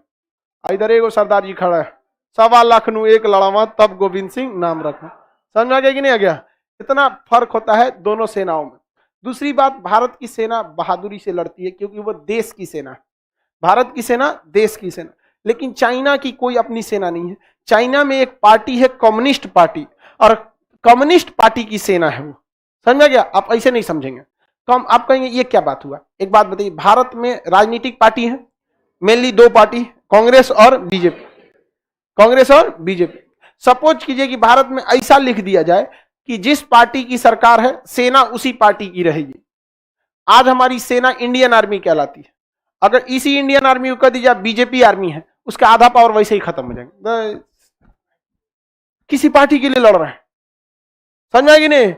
इधर एगो सरदार जी खड़ा है, 1.25 लाख नु एक लड़ावा तब गोविंद सिंह नाम रखा। समझ में आ गया कि नहीं आ गया? इतना फर्क होता है दोनों सेनाओं में। दूसरी बात, भारत की सेना बहादुरी से लड़ती है क्योंकि वो देश की सेना, भारत की सेना देश की सेना। लेकिन चाइना की कोई अपनी सेना नहीं है। चाइना में एक पार्टी है कम्युनिस्ट पार्टी, और कम्युनिस्ट पार्टी की सेना है वो। समझ में गया? आप ऐसे नहीं समझेंगे। कम आप कहेंगे ये क्या बात हुआ? एक बात बताइए, भारत में राजनीतिक पार्टी है मेनली 2 पार्टी, कांग्रेस और बीजेपी। कांग्रेस और बीजेपी। सपोज कीजिए कि भारत में ऐसा लिख दिया जाए कि जिस पार्टी की सरकार है सेना उसी पार्टी की रहेगी। आज हमारी सेना इंडियन आर्मी कहलाती है, अगर इसी इंडियन आर्मी को कह दीजिए बीजेपी आर्मी है, उसका आधा पावर वैसे ही खत्म हो जाएगा। किसी पार्टी के लिए लड़ रहे हैं, समझ में आएगी नहीं?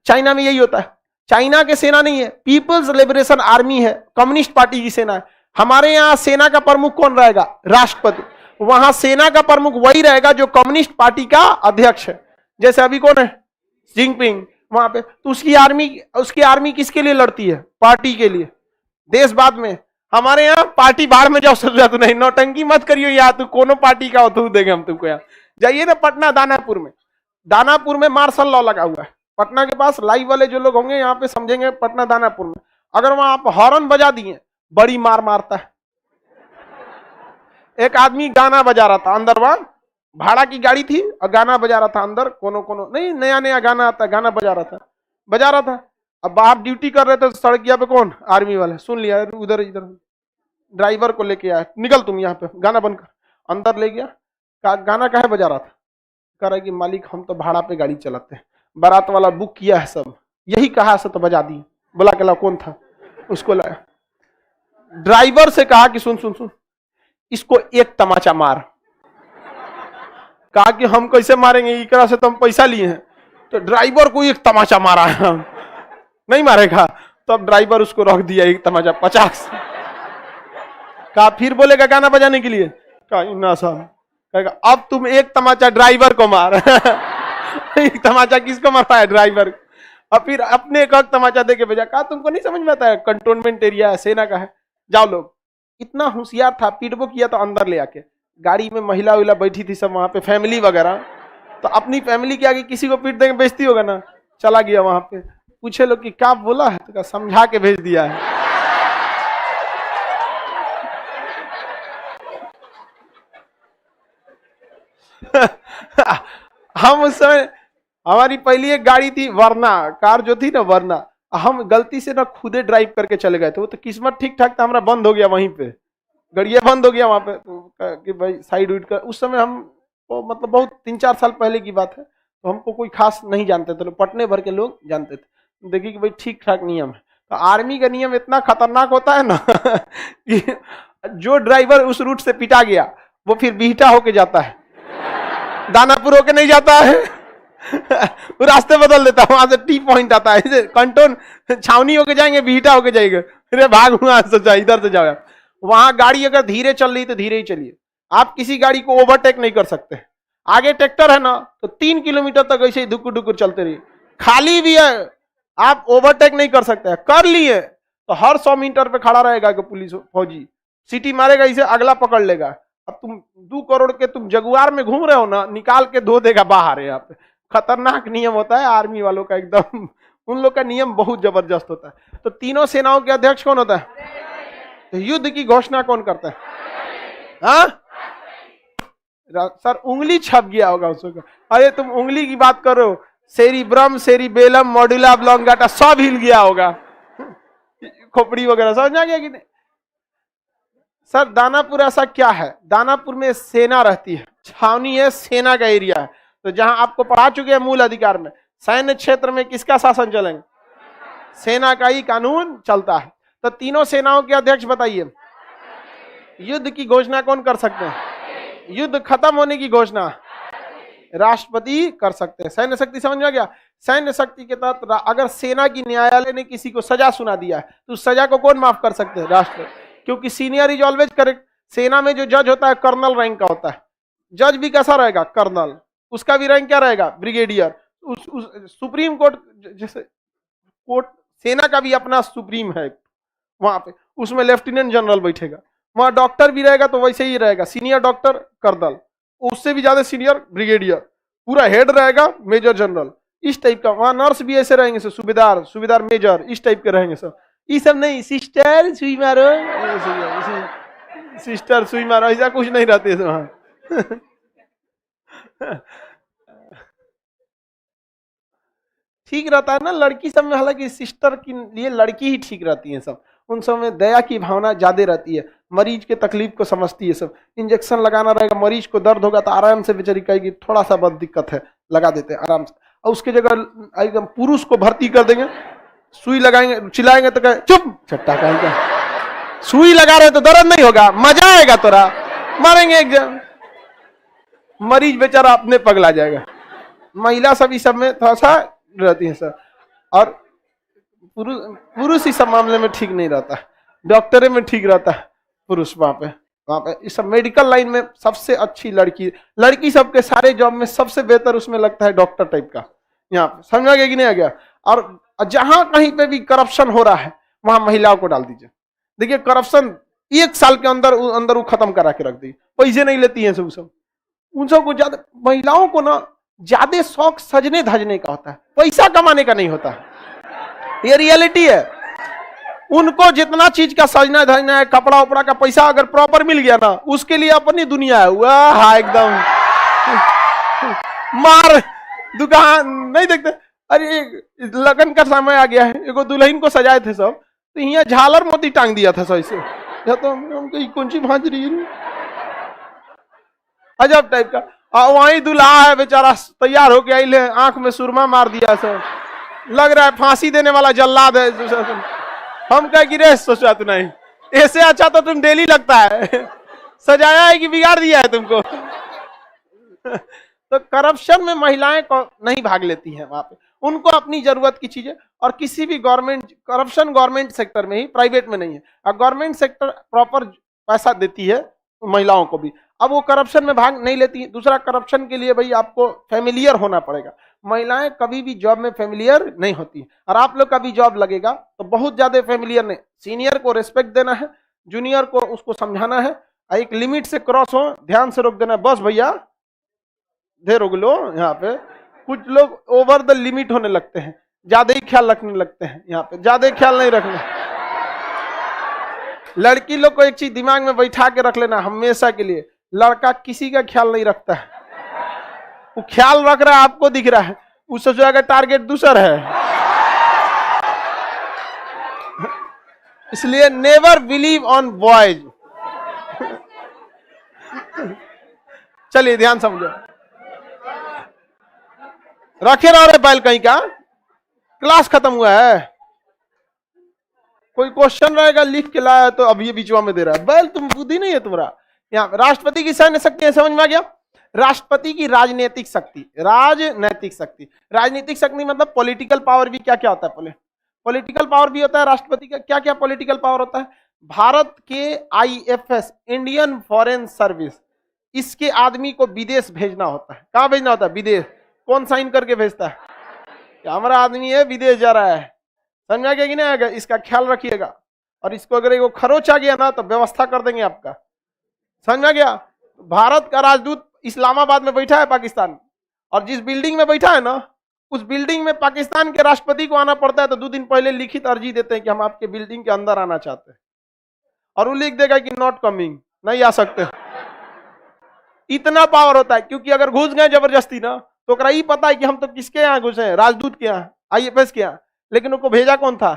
चाइना में यही होता है। चाइना के सेना नहीं है, पीपल्स लिबरेशन आर्मी है, कम्युनिस्ट पार्टी की सेना है। हमारे यहाँ सेना का प्रमुख कौन रहेगा? राष्ट्रपति। वहां सेना का प्रमुख वही रहेगा जो कम्युनिस्ट पार्टी का अध्यक्ष है। जैसे अभी कौन है? जिनपिंग वहां पे। तो उसकी आर्मी किसके लिए लड़ती है? पार्टी के लिए। देश बाद में। हमारे यहाँ पार्टी बाहर में जाओ, जरूरत नहीं, नौटंकी मत करियो, या तू कोनो पार्टी का हो तो देंगे हम तुमको। यहाँ जाइए ना पटना दानापुर में, दानापुर में मार्शल लॉ लगा हुआ है। पटना के पास लाइव वाले जो लोग होंगे यहाँ पे समझेंगे, पटना दानापुर में अगर वहां आप हॉर्न बजा दिए, बड़ी मार मारता है। एक आदमी गाना बजा रहा था अंदर, वहां भाड़ा की गाड़ी थी और गाना बजा रहा था अंदर, कोनो नहीं, नया नया गाना आता है, गाना बजा रहा था। अब बाहर ड्यूटी कर रहे थे, सड़किया पे कौन? आर्मी वाले। सुन लिया, उधर इधर ड्राइवर को लेके आया, निकल तुम यहाँ पे, गाना बंद कर। अंदर ले गया, गाना काहे बजा रहा था? कह रहा कि मालिक हम तो भाड़ा पे गाड़ी चलाते हैं, बारात वाला बुक किया है सब, यही कहा से तो बजा दी। बोला के ला कौन था? उसको लाया। ड्राइवर से कहा कि सुन सुन सुन, इसको एक तमाचा मार। कहा कि हम कैसे मारेंगे, इकरा से तो हम पैसा लिए हैं। तो ड्राइवर को एक तमाचा मारा है, नहीं मारेगा तो अब ड्राइवर उसको रख दिया एक तमाचा 50। कहा फिर बोलेगा गाना बजाने के लिए? कहा कहेगा अब तुम एक तमाचा ड्राइवर को मार। एक तमाचा किसको मारता है? ड्राइवर। और फिर अपने एक तमाचा देके भेजा। कहा तुमको नहीं समझ में आता है, कंटोनमेंट एरिया है, सेना का है, जाओ लोग। इतना होशियार था, पीटबो किया तो अंदर ले आके। गाड़ी में महिला उहिला बैठी थी सब वहां पे, फैमिली वगैरह, तो अपनी फैमिली के आगे किसी को पीट देंगे, बेइज्जती होगा ना। चला गया वहां पे, पूछे लोग कि क्या बोला है, तो समझा के भेज दिया है। हम उस समय, हमारी पहली एक गाड़ी थी वर्ना, कार जो थी ना वर्ना, हम गलती से ना खुदे ड्राइव करके चले गए थे। वो तो किस्मत ठीक ठाक था, हमारा बंद हो गया वहीं पे, गड़िया बंद हो गया वहां पे, कि भाई साइड उइड कर। उस समय हम तो मतलब बहुत 3-4 साल पहले की बात है, तो हमको कोई खास नहीं जानते थे, पटने भर के लोग जानते थे। देखिए कि भाई ठीक ठाक नियम है। तो आर्मी का नियम इतना खतरनाक होता है ना कि जो ड्राइवर उस रूट से पिटा गया वो फिर बिहटा होके जाता है, दानापुर होके नहीं जाता है। वो रास्ते बदल देता है, वहां से टी पॉइंट आता है, कंटोन छावनी होके जाएंगे, बीटा होके जाएंगे, अरे भाग वहां से, इधर से जाओ। वहां गाड़ी अगर धीरे चल रही तो धीरे ही चलिए, आप किसी गाड़ी को ओवरटेक नहीं कर सकते। आगे ट्रैक्टर है ना तो 3 किलोमीटर तक ऐसे ही दुकुर दुकुर चलते रहिए, खाली भी है, आप ओवरटेक नहीं कर सकते। कर लिए तो हर 100 मीटर पे खड़ा रहेगा कि पुलिस फौजी सीटी मारेगा, इसे अगला पकड़ लेगा। अब तुम 2 करोड़ के तुम जगुआर में घूम रहे हो ना, निकाल के धो देगा बाहर। यहाँ पे खतरनाक नियम होता है आर्मी वालों का, एकदम उन लोग का नियम बहुत जबरदस्त होता है। तो तीनों सेनाओं के अध्यक्ष कौन होता है? तो युद्ध की घोषणा कौन करता है? हाँ सर, उंगली छप गया होगा उसको। अरे तुम उंगली की बात करो, सेरिब्रम, सेरिबेलम, मॉड्यूला ऑब्लोंगाटा सब हिल गया होगा, खोपड़ी वगैरह समझ आ गया कि नहीं? सर दानापुर ऐसा क्या है? दानापुर में सेना रहती है, छावनी है, सेना का एरिया है। तो जहां आपको पढ़ा चुके हैं मूल अधिकार में, सैन्य क्षेत्र में किसका शासन चलेंगे? सेना का ही कानून चलता है। तो तीनों सेनाओं के अध्यक्ष बताइए, युद्ध की घोषणा कौन कर सकते हैं? युद्ध खत्म होने की घोषणा राष्ट्रपति कर सकते हैं। सैन्य शक्ति समझ में आ गया? सैन्य शक्ति के तहत अगर सेना की न्यायालय ने किसी को सजा सुना दिया है तो उस सजा को कौन माफ कर सकते हैं? राष्ट्रपति, क्योंकि सीनियर इज ऑलवेज करेक्ट। सेना में जो जज होता है कर्नल रैंक का होता है, जज भी कैसा रहेगा? कर्नल। उसका भी रैंक क्या रहेगा? ब्रिगेडियर। सुप्रीम कोर्ट जैसे कोर्ट, सेना का भी अपना सुप्रीम है वहां पे, उसमें लेफ्टिनेंट जनरल बैठेगा। वहां डॉक्टर भी रहेगा तो वैसे ही रहेगा, सीनियर डॉक्टर कर्नल, उससे भी ज्यादा सीनियर ब्रिगेडियर, पूरा हेड रहेगा मेजर जनरल, इस टाइप का। वहां नर्स भी ऐसे रहेंगे, सूबेदार, सूबेदार मेजर, इस टाइप के रहेंगे सब। ये सब नहीं, सिस्टर सुई मारो, सिस्टर सुई मारो, ऐसा कुछ नहीं रहते वहां। ठीक रहता है ना लड़की सब में, हालांकि सिस्टर के लिए लड़की ही ठीक रहती है सब, उन सब में दया की भावना ज्यादा रहती है, मरीज के तकलीफ को समझती है सब। इंजेक्शन लगाना रहेगा, मरीज को दर्द होगा तो आराम से बेचारी कहेगी थोड़ा सा बहुत दिक्कत है, लगा देते हैं आराम से। और उसके जगह एकदम पुरुष को भर्ती कर देंगे, सुई लगाएंगे, चिल्लाएंगे तो कहे चुप चट्टा कहेगा, सुई लगा रहे तो दर्द नहीं होगा, मजा आएगा तोरा, मारेंगे एक जन, मरीज बेचारा अपने पगला जाएगा। महिला सब इस सब में थोड़ा सा रहती है सर, और पुरुष इस सब मामले में ठीक नहीं रहता, डॉक्टरी में ठीक रहता है पुरुष। वहां पे इस सब मेडिकल लाइन में सबसे अच्छी लड़की सबके सारे जॉब में सबसे बेहतर उसमें लगता है डॉक्टर टाइप का। यहाँ पे समझा गया कि नहीं आ गया? और जहां कहीं पे भी करप्शन हो रहा है वहां महिलाओं को डाल दीजिए। देखिए करप्शन 1 साल के अंदर वो खत्म करा के रख दी, पैसे नहीं लेती है सब उन सब को ज्यादा। महिलाओं को ना ज्यादा शौक सजने धजने का होता है, पैसा कमाने का नहीं होता है, ये रियलिटी है। उनको जितना चीज का सजना धजना है, कपड़ा उपड़ा का पैसा अगर प्रॉपर मिल गया ना, उसके लिए अपनी दुनिया है। वाह एकदम मार दुकान नहीं देखते। अरे लगन का समय आ गया है, एगो दुल्हन को सजाए थे सब, तो यहाँ झालर मोती टांग दिया था सही से, तो हमको कौन सी भांज रही है, अजब टाइप का। वहीं दुल्हा है बेचारा तैयार होके आई ले, आंख में सुरमा मार दिया सब, लग रहा है फांसी देने वाला जल्लाद है। हम कह गिरे सोचा तू नहीं, ऐसे अच्छा तो तुम डेली लगता है, सजाया है कि बिगाड़ दिया है तुमको। तो करप्शन में महिलाएं को नहीं भाग लेती हैं वहां पे, उनको अपनी जरूरत की चीजें। और किसी भी करप्शन गवर्नमेंट सेक्टर में ही, प्राइवेट में नहीं है। और गवर्नमेंट सेक्टर प्रॉपर पैसा देती है महिलाओं को भी, अब वो करप्शन में भाग नहीं लेती। दूसरा, करप्शन के लिए भाई आपको फैमिलियर होना पड़ेगा। महिलाएं कभी भी जॉब में फैमिलियर नहीं होती, और आप लोग का भी जॉब लगेगा तो बहुत ज्यादा फैमिलियर नहीं। सीनियर को रिस्पेक्ट देना है, जूनियर को उसको समझाना है, एक लिमिट से क्रॉस हो ध्यान से रोक देना है, बस भैया दे रोक लो। यहाँ पे कुछ लोग ओवर द लिमिट होने लगते हैं, ज्यादा ही ख्याल रखने लगते हैं, यहाँ पे ज्यादा ख्याल नहीं रखना। लड़की लोग को एक चीज दिमाग में बैठा के रख लेना हमेशा के लिए, लड़का किसी का ख्याल नहीं रखता है। वो ख्याल रख रहा है, आपको दिख रहा है, उससे जो अगर टारगेट दूसरा है। इसलिए नेवर बिलीव ऑन बॉयज। चलिए ध्यान समझो, रखे रहो रे बैल कहीं का, क्लास खत्म हुआ है। कोई क्वेश्चन रहेगा लिख के लाया तो अब ये बीचवा में दे रहा है बैल, तुम बुद्धि नहीं है तुम्हारा। यहाँ राष्ट्रपति की सैन्य शक्ति समझ में आ गया? राष्ट्रपति की राजनीतिक शक्ति, राजनैतिक शक्ति, राजनीतिक शक्ति मतलब पॉलिटिकल पावर भी क्या क्या होता है, पॉलिटिकल पावर भी होता है राष्ट्रपति का। क्या क्या पॉलिटिकल पावर होता है? भारत के आईएफएस, इंडियन फॉरेन सर्विस, इसके आदमी को विदेश भेजना होता है। कहां भेजना होता है? विदेश। कौन साइन करके भेजता है? कि हमारा आदमी है विदेश जा रहा है, समझा गया कि नहीं आएगा, इसका ख्याल रखिएगा। और इसको अगर वो खरोच आ गया ना तो व्यवस्था कर देंगे आपका, समझा गया। भारत का राजदूत इस्लामाबाद में बैठा है पाकिस्तान, और जिस बिल्डिंग में बैठा है ना, उस बिल्डिंग में पाकिस्तान के राष्ट्रपति को आना पड़ता है, तो 2 दिन पहले लिखित अर्जी देते हैं कि हम आपके बिल्डिंग के अंदर आना चाहते हैं, और वो लिख देगा कि नॉट कमिंग, नहीं आ सकते। इतना पावर होता है, क्योंकि अगर घुस गए जबरदस्ती ना तो ओकरा ही पता है कि हम तो किसके यहाँ घुसे हैं, राजदूत के यहाँ, आईएफएस के यहाँ। लेकिन उनको भेजा कौन था?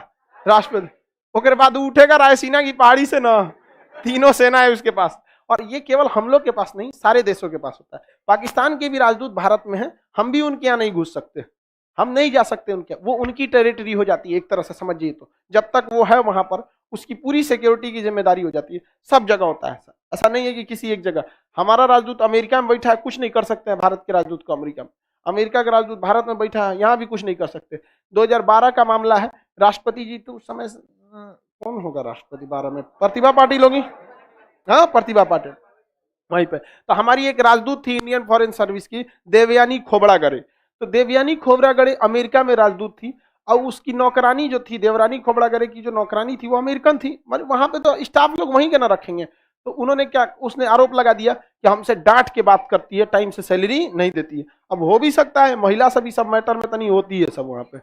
राष्ट्रपति। ओकर बाद उठेगा रायसीना की पहाड़ी से ना, तीनों सेना है उसके पास। और ये केवल हम लोग के पास नहीं, सारे देशों के पास होता है। पाकिस्तान के भी राजदूत भारत में हैं, हम भी उनके यहाँ नहीं घुस सकते, हम नहीं जा सकते उनके, वो उनकी टेरिटरी हो जाती है एक तरह से, समझिए। तो जब तक वो है वहां पर, उसकी पूरी सिक्योरिटी की जिम्मेदारी हो जाती है। सब जगह होता है ऐसा, ऐसा नहीं है कि किसी एक जगह। हमारा राजदूत अमेरिका में बैठा है, कुछ नहीं कर सकते हैं भारत के राजदूत को अमेरिका में। अमेरिका का राजदूत भारत में बैठा है, यहाँ भी कुछ नहीं कर सकते। 2012 का मामला है, राष्ट्रपति जी तो उस समय कौन होगा राष्ट्रपति 12 में? प्रतिभा पाटिल होगी, हाँ प्रतिभा पाटिल वहीं पे। तो हमारी एक राजदूत थी इंडियन फॉरेन सर्विस की, देवयानी खोबड़ागड़े। तो देवयानी खोबड़ागड़े अमेरिका में राजदूत थी, और उसकी नौकरानी जो थी, देवरानी खोबड़ागड़े की जो नौकरानी थी, वो अमेरिकन थी। मतलब वहां पे तो स्टाफ लोग वहीं के ना रखेंगे। तो उन्होंने क्या, उसने आरोप लगा दिया कि हमसे डांट के बात करती है, टाइम से सैलरी नहीं देती है। अब हो भी सकता है, महिला सभी सब मैटर में तो नहीं होती है सब, वहां पे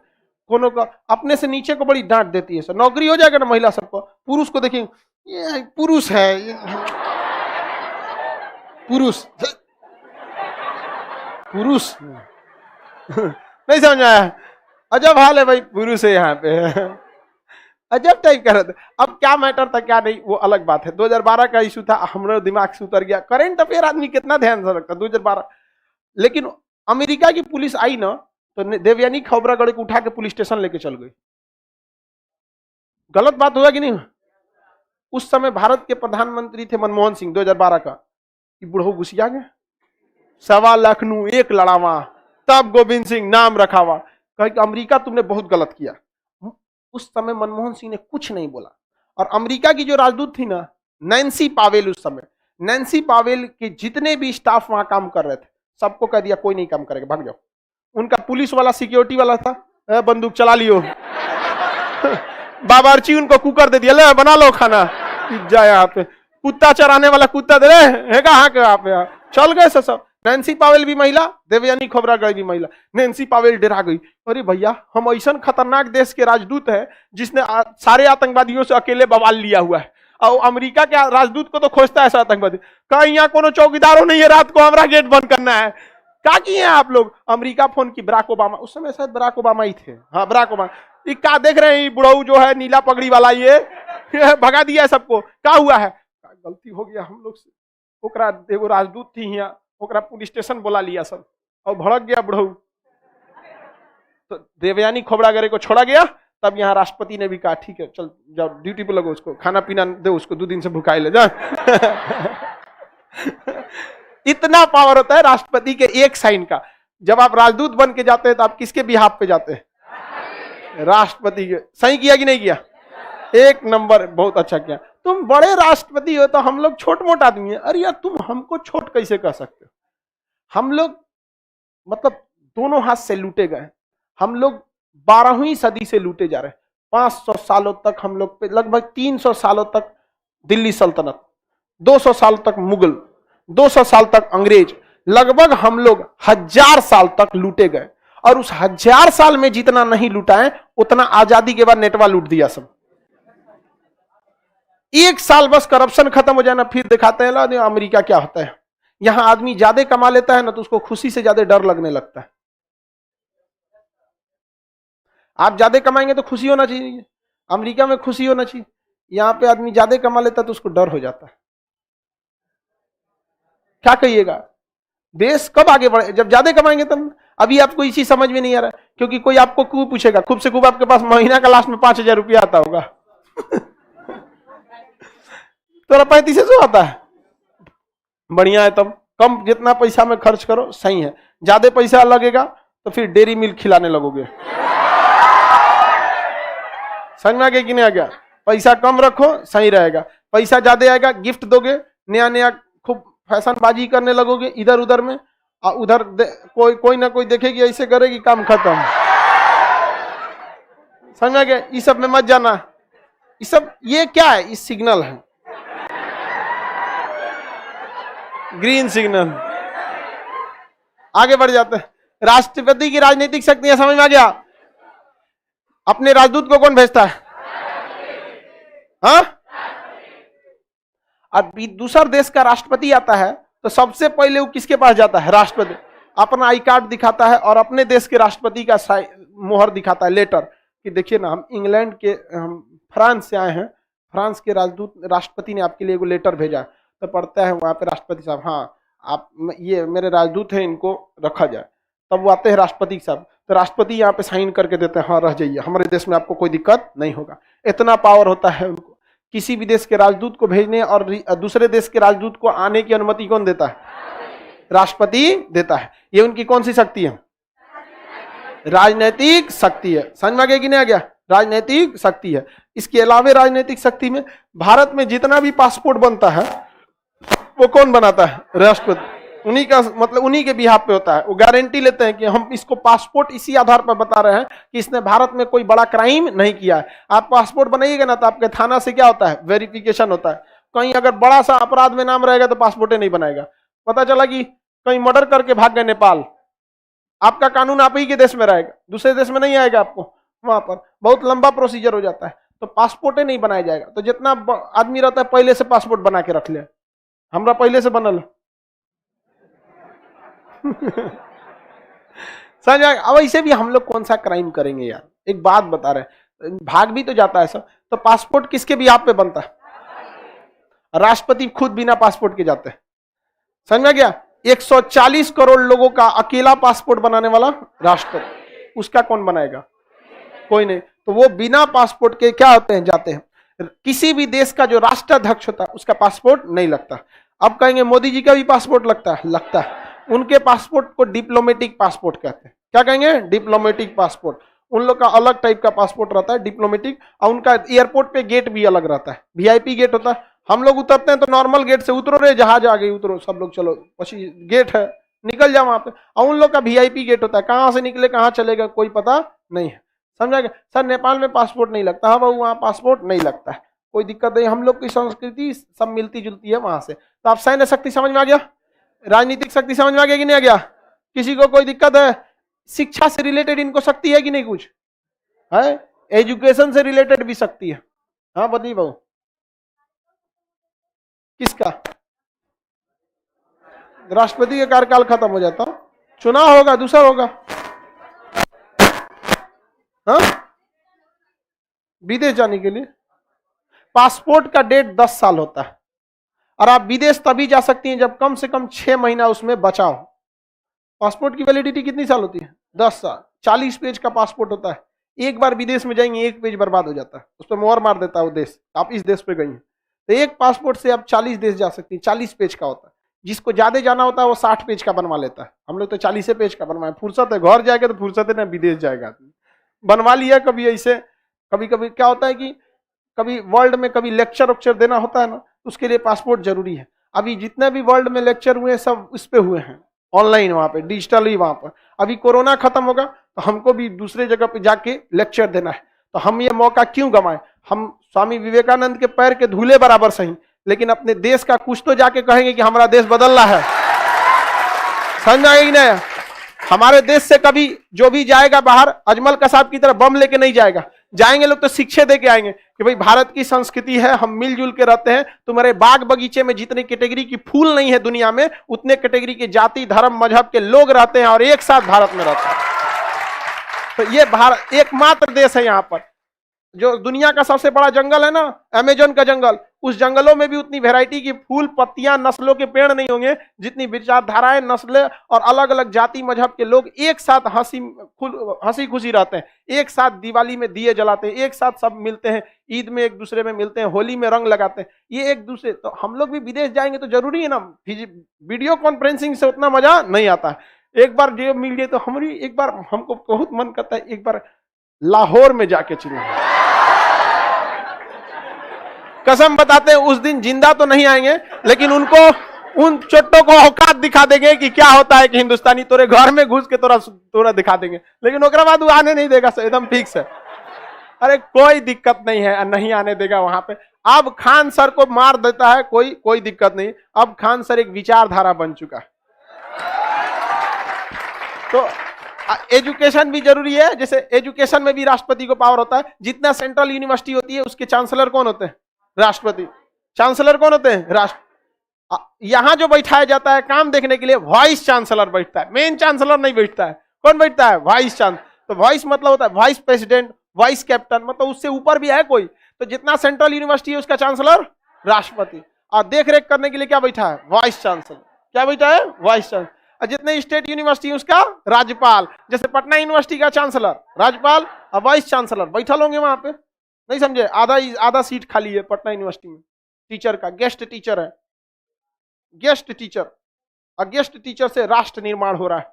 कोनो का अपने से नीचे को बड़ी डांट देती है। सर नौकरी हो जाएगा ना महिला सबको, पुरुष को देखेंगे, ये पुरुष है, ये पुरुष पुरुष नहीं समझ आया? अजब हाल है भाई, पुरुष है यहाँ पे, अजब टाइप कर रहे थे। अब क्या मैटर था क्या नहीं, वो अलग बात है। 2012 का इशू था, हमारे दिमाग से उतर गया। करंट अफेयर आदमी कितना ध्यान से रखता 2012। लेकिन अमेरिका की पुलिस आई ना, तो देवयानी खोबड़ागड़े को उठा के पुलिस स्टेशन लेके चल गई। गलत बात हुआ कि नहीं? उस समय भारत के प्रधानमंत्री थे मनमोहन सिंह, 2012 का। बुढ़ो घुसिया गए, 1.25 लाख नू 1 लड़ावा, तब गोविंद सिंह नाम रखावा। कहा कि अमेरिका तुमने बहुत गलत किया। उस समय मनमोहन सिंह ने कुछ नहीं बोला। और अमेरिका की जो राजदूत थी ना, नैन्सी पावेल, उस समय नैन्सी पावेल के जितने भी स्टाफ वहां काम कर रहे थे, सबको कह दिया कोई नहीं काम करेगा, भाग जाओ। उनका पुलिस वाला, सिक्योरिटी वाला था, बंदूक चला लियो बाबर्ची उनको कुकर दे दिया, ले बना लो खाना, पिज्जा यहाँ पे। कुत्ता चराने वाला कुत्ता दे रहे कहाँ के आप, चल गए सब। नैन्सी पावेल भी महिला, देवयानी खोबड़ागड़े भी महिला। नैन्सी पावेल डरा गई, अरे भैया हम ऐसा खतरनाक देश के राजदूत है जिसने सारे आतंकवादियों से अकेले बवाल लिया हुआ है, और अमेरिका के राजदूत को तो खोजता है ऐसा आतंकवादी। कहीं यहाँ कोनो चौकीदारों नहीं है, रात को हमारा गेट बंद करना है। क्या किए आप लोग? अमेरिका फोन की बराक ओबामा, उस समय शायद बराक ओबामा ही थे, हाँ बराक ओबामा। क्या देख रहे हैं बुढ़ऊ जो है नीला पगड़ी वाला, ये भगा दिया है सबको। क्या हुआ है? गलती हो गया हम लोग से, ओकरा एगो राजदूत थी यहाँ, ओकरा पुलिस स्टेशन बुला लिया सब, और भड़क गया बुढ़ऊ। तो देवयानी खोबड़ागड़े को छोड़ा गया। तब यहाँ राष्ट्रपति ने भी कहा ठीक है चल जाओ ड्यूटी पे लगो, उसको खाना पीना दे, उसको 2 दिन से भुखाए ले जा इतना पावर होता है राष्ट्रपति के एक साइन का। जब आप राजदूत बन के जाते हैं तो आप किसके बिहाफ पे जाते हैं? राष्ट्रपति के। सही किया कि नहीं किया? एक नंबर, बहुत अच्छा किया। तुम बड़े राष्ट्रपति हो तो हम लोग छोट मोट आदमी है। अरे यार तुम हमको छोट कैसे कह सकते हो? हम लोग मतलब दोनों हाथ से लूटे गए। हम लोग 12वीं सदी से लूटे जा रहे हैं। 500 सालों तक हम लोग पे, लगभग 300 सालों तक दिल्ली सल्तनत, 200 साल तक मुगल, 200 साल तक अंग्रेज, लगभग हम लोग 1000 साल तक लूटे गए। और उस 1000 साल में जितना नहीं लूटा है उतना आजादी के बाद नेटवा लूट दिया सब। 1 साल बस करप्शन खत्म हो जाना, फिर दिखाते हैं अमेरिका क्या होता है। यहां आदमी ज्यादा कमा लेता है ना तो उसको खुशी से ज्यादा डर लगने लगता है। आप ज्यादा कमाएंगे तो खुशी होना चाहिए, अमेरिका में खुशी होना चाहिए। यहां पे आदमी ज्यादा कमा लेता है तो उसको डर हो जाता है। क्या कहिएगा? देश कब आगे बढ़े? जब ज्यादा कमाएंगे तब। अभी आपको इसी समझ में नहीं आ रहा है, क्योंकि कोई आपको खूब पूछेगा, खूब से खूब आपके पास महीना का लास्ट में 5000 रुपया आता होगा तो 3500 आता है, बढ़िया है। तब कम जितना पैसा में खर्च करो सही है, ज्यादा पैसा लगेगा तो फिर डेयरी मिल्क खिलाने लगोगे। समझ में आ गया कि नहीं आ गया? पैसा कम रखो सही रहेगा, पैसा ज्यादा आएगा गिफ्ट दोगे, नया नया खूब फैशनबाजी करने लगोगे इधर उधर में, और उधर कोई ना कोई देखेगी ऐसे करेगी, काम खत्म। समझ में आ गया? इस सब में मत जाना। इस सब ये क्या है? इस सिग्नल है, ग्रीन सिग्नल। आगे बढ़ जाते हैं। राष्ट्रपति की राजनीतिक शक्तियां समझ में आ गया? अपने राजदूत को कौन भेजता है? हाँ? अब दूसरा देश का राष्ट्रपति आता है तो सबसे पहले वो किसके पास जाता है? राष्ट्रपति। अपना आई कार्ड दिखाता है और अपने देश के राष्ट्रपति का मोहर दिखाता है, लेटर, कि देखिए ना हम इंग्लैंड के, हम फ्रांस से आए हैं, फ्रांस के राजदूत राष्ट्रपति ने आपके लिए एगो लेटर भेजा। तो पढ़ता है वहां पे राष्ट्रपति साहब, हाँ आप ये मेरे राजदूत हैं, इनको रखा जाए। तब वो आते हैं राष्ट्रपति साहब, तो राष्ट्रपति यहाँ पे साइन करके देते हैं, हाँ रह जाइए, हमारे देश में आपको कोई दिक्कत नहीं होगा। इतना पावर होता है उनको। किसी भी देश के राजदूत को भेजने और दूसरे देश के राजदूत को आने की अनुमति कौन देता है? राष्ट्रपति देता है। ये उनकी कौन सी शक्ति है? राजनीतिक शक्ति है। समझ में आ गया कि नहीं आ गया? राजनीतिक शक्ति है। इसके अलावा राजनीतिक शक्ति में भारत में जितना भी पासपोर्ट बनता है वो कौन बनाता है? राष्ट्रपति। उन्हीं का मतलब उन्हीं के बिहाफ पे होता है। वो गारंटी लेते हैं कि हम इसको पासपोर्ट इसी आधार पर बता रहे हैं कि इसने भारत में कोई बड़ा क्राइम नहीं किया है। आप पासपोर्ट बनाइएगा ना तो आपके थाना से क्या होता है? वेरिफिकेशन होता है। कहीं अगर बड़ा सा अपराध में नाम रहेगा तो पासपोर्ट ही नहीं बनाएगा। पता चला कि कहीं मर्डर करके भाग गए नेपाल, आपका कानून आप ही के देश में रहेगा, दूसरे देश में नहीं आएगा आपको। वहां पर बहुत लंबा प्रोसीजर हो जाता है, तो पासपोर्ट ही नहीं बनाया जाएगा। तो जितना आदमी रहता है पहले से पासपोर्ट बना के रख ले। हमरा पहले से बनल समझ आएगा? अब ऐसे भी हम लोग कौन सा क्राइम करेंगे यार? एक बात बता रहे, भाग भी तो जाता है सब। तो पासपोर्ट किसके भी आप पे बनता है? राष्ट्रपति खुद बिना पासपोर्ट के जाते हैं। समझ में गया? 140 करोड़ लोगों का अकेला पासपोर्ट बनाने वाला राष्ट्रपति, उसका कौन बनाएगा? कोई नहीं। तो वो बिना पासपोर्ट के क्या होते हैं? जाते हैं। किसी भी देश का जो राष्ट्राध्यक्ष होता है उसका पासपोर्ट नहीं लगता। अब कहेंगे मोदी जी का भी पासपोर्ट लगता है? लगता है। उनके पासपोर्ट को डिप्लोमेटिक पासपोर्ट कहते हैं। क्या कहेंगे? Diplomatic passport. उन लोग का अलग टाइप का पासपोर्ट रहता है, डिप्लोमेटिक। और उनका एयरपोर्ट पे गेट भी अलग रहता है, वीआईपी गेट होता है। हम लोग उतरते हैं तो नॉर्मल गेट से उतरो रे, जहाज आ गई उतरो, सब लोग चलो, पची गेट है निकल जाओ वहां पे। और उन लोग का वीआईपी गेट होता है, कहां से निकले कहां चलेगा कोई पता नहीं है। समझा गया? सर नेपाल में पासपोर्ट नहीं लगता। हाँ बाबू वहां पासपोर्ट नहीं लगता है, कोई दिक्कत नहीं। हम लोग की संस्कृति सब मिलती जुलती है वहां से। तो आप सैन्य शक्ति समझ में आ गया? राजनीतिक शक्ति समझ में आ गया कि नहीं आ गया? किसी को कोई दिक्कत है? शिक्षा से रिलेटेड इनको शक्ति है कि नहीं? कुछ है? एजुकेशन से रिलेटेड भी शक्ति है। हाँ बताइए बाबू, किसका? राष्ट्रपति का कार्यकाल खत्म हो जाता, चुनाव होगा, दूसरा होगा। हाँ? विदेश जाने के लिए पासपोर्ट का डेट 10 साल होता है, और आप विदेश तभी जा सकती हैं जब कम से कम 6 महीना उसमें बचा हो। पासपोर्ट की वैलिडिटी कितनी साल होती है? 10 साल। 40 पेज का पासपोर्ट होता है। एक बार विदेश में जाएंगे, एक पेज बर्बाद हो जाता है, उस पर मोहर मार देता है वो देश, आप इस देश पे गई हैं। तो एक पासपोर्ट से आप 40 देश जा सकती हैं। 40 पेज का होता है। जिसको ज्यादा जाना होता है वो 60 पेज का बनवा लेता है। हम लोग तो 40 पेज का बनवाए, फुर्सत है, घर जाएगा तो फुर्सत है ना, विदेश जाएगा बनवा लिया। कभी ऐसे कभी कभी क्या होता है कि कभी वर्ल्ड में कभी लेक्चर वेक्चर देना होता है ना, उसके लिए पासपोर्ट जरूरी है। अभी जितने भी वर्ल्ड में लेक्चर हुए सब उस पे हुए हैं, ऑनलाइन, वहां पे डिजिटली। वहां पर अभी कोरोना खत्म होगा तो हमको भी दूसरे जगह पे जाके लेक्चर देना है, तो हम ये मौका क्यों गंवाएं? हम स्वामी विवेकानंद के पैर के धूले बराबर सही, लेकिन अपने देश का कुछ तो जाके कहेंगे कि हमारा देश बदल रहा है। समझ में आएगी ना? हमारे देश से कभी जो भी जाएगा बाहर अजमल कसाब की तरह बम लेके नहीं जाएगा। जाएंगे लोग तो शिक्षा दे के आएंगे कि भाई भारत की संस्कृति है, हम मिलजुल के रहते हैं। तुम्हारे बाग बगीचे में जितने कैटेगरी की फूल नहीं है दुनिया में, उतने कैटेगरी के जाति धर्म मजहब के लोग रहते हैं और एक साथ भारत में रहते हैं। तो ये भारत एकमात्र देश है यहाँ पर जो दुनिया का सबसे बड़ा जंगल है ना, अमेजन का जंगल, उस जंगलों में भी उतनी वैरायटी की फूल पत्तियां नस्लों के पेड़ नहीं होंगे जितनी विचारधाराएं नस्लें और अलग अलग जाति मजहब के लोग एक साथ हंसी खुशी रहते हैं, एक साथ दिवाली में दिए जलाते हैं, एक साथ सब मिलते हैं, ईद में एक दूसरे में मिलते हैं, होली में रंग लगाते हैं, ये एक दूसरे। तो हम लोग भी विदेश जाएंगे तो जरूरी है ना, वीडियो कॉन्फ्रेंसिंग से उतना मजा नहीं आता है। एक बार जो मिल गए तो हमारी एक बार हमको बहुत मन करता है एक बार लाहौर में जाके चले। कसम बताते हैं उस दिन जिंदा तो नहीं आएंगे, लेकिन उनको उन चोटों को औकात दिखा देंगे कि क्या होता है कि हिंदुस्तानी तोरे घर में घुस के तोरा दिखा देंगे, लेकिन ओकरा बाद वो आने नहीं देगा, एकदम फिक्स है। अरे कोई दिक्कत नहीं है, नहीं आने देगा वहां पे। अब खान सर को मार देता है कोई दिक्कत नहीं, अब खान सर एक विचारधारा बन चुका है। तो एजुकेशन भी जरूरी है, जैसे एजुकेशन में भी राष्ट्रपति को पावर होता है। जितना सेंट्रल यूनिवर्सिटी होती है उसके चांसलर कौन होते हैं? राष्ट्रपति। चांसलर कौन होते हैं? राष्ट्र। यहां जो बैठाया जाता है काम देखने के लिए वाइस चांसलर बैठता है, मेन चांसलर नहीं बैठता है। कौन बैठता है? Vice chancellor. तो वाइस मतलब होता है वाइस प्रेसिडेंट, वाइस कैप्टन, मतलब उससे ऊपर भी है कोई। तो जितना सेंट्रल यूनिवर्सिटी है उसका चांसलर राष्ट्रपति, और देख रेख करने के लिए क्या बैठा है? Vice chancellor. क्या बैठा है? Vice chancellor. और जितने स्टेट यूनिवर्सिटी उसका राज्यपाल, जैसे पटना यूनिवर्सिटी का चांसलर राज्यपाल और वाइस चांसलर बैठल होंगे वहां पे। नहीं समझे? आधा सीट खाली है पटना यूनिवर्सिटी में टीचर का, गेस्ट टीचर है, गेस्ट टीचर। और गेस्ट टीचर से राष्ट्र निर्माण हो रहा है।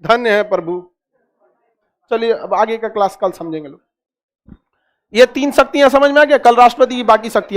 धन्य है प्रभु। चलिए अब आगे का क्लास कल समझेंगे लोग। ये 3 शक्तियां समझ में आ गया, कल राष्ट्रपति की बाकी शक्तियां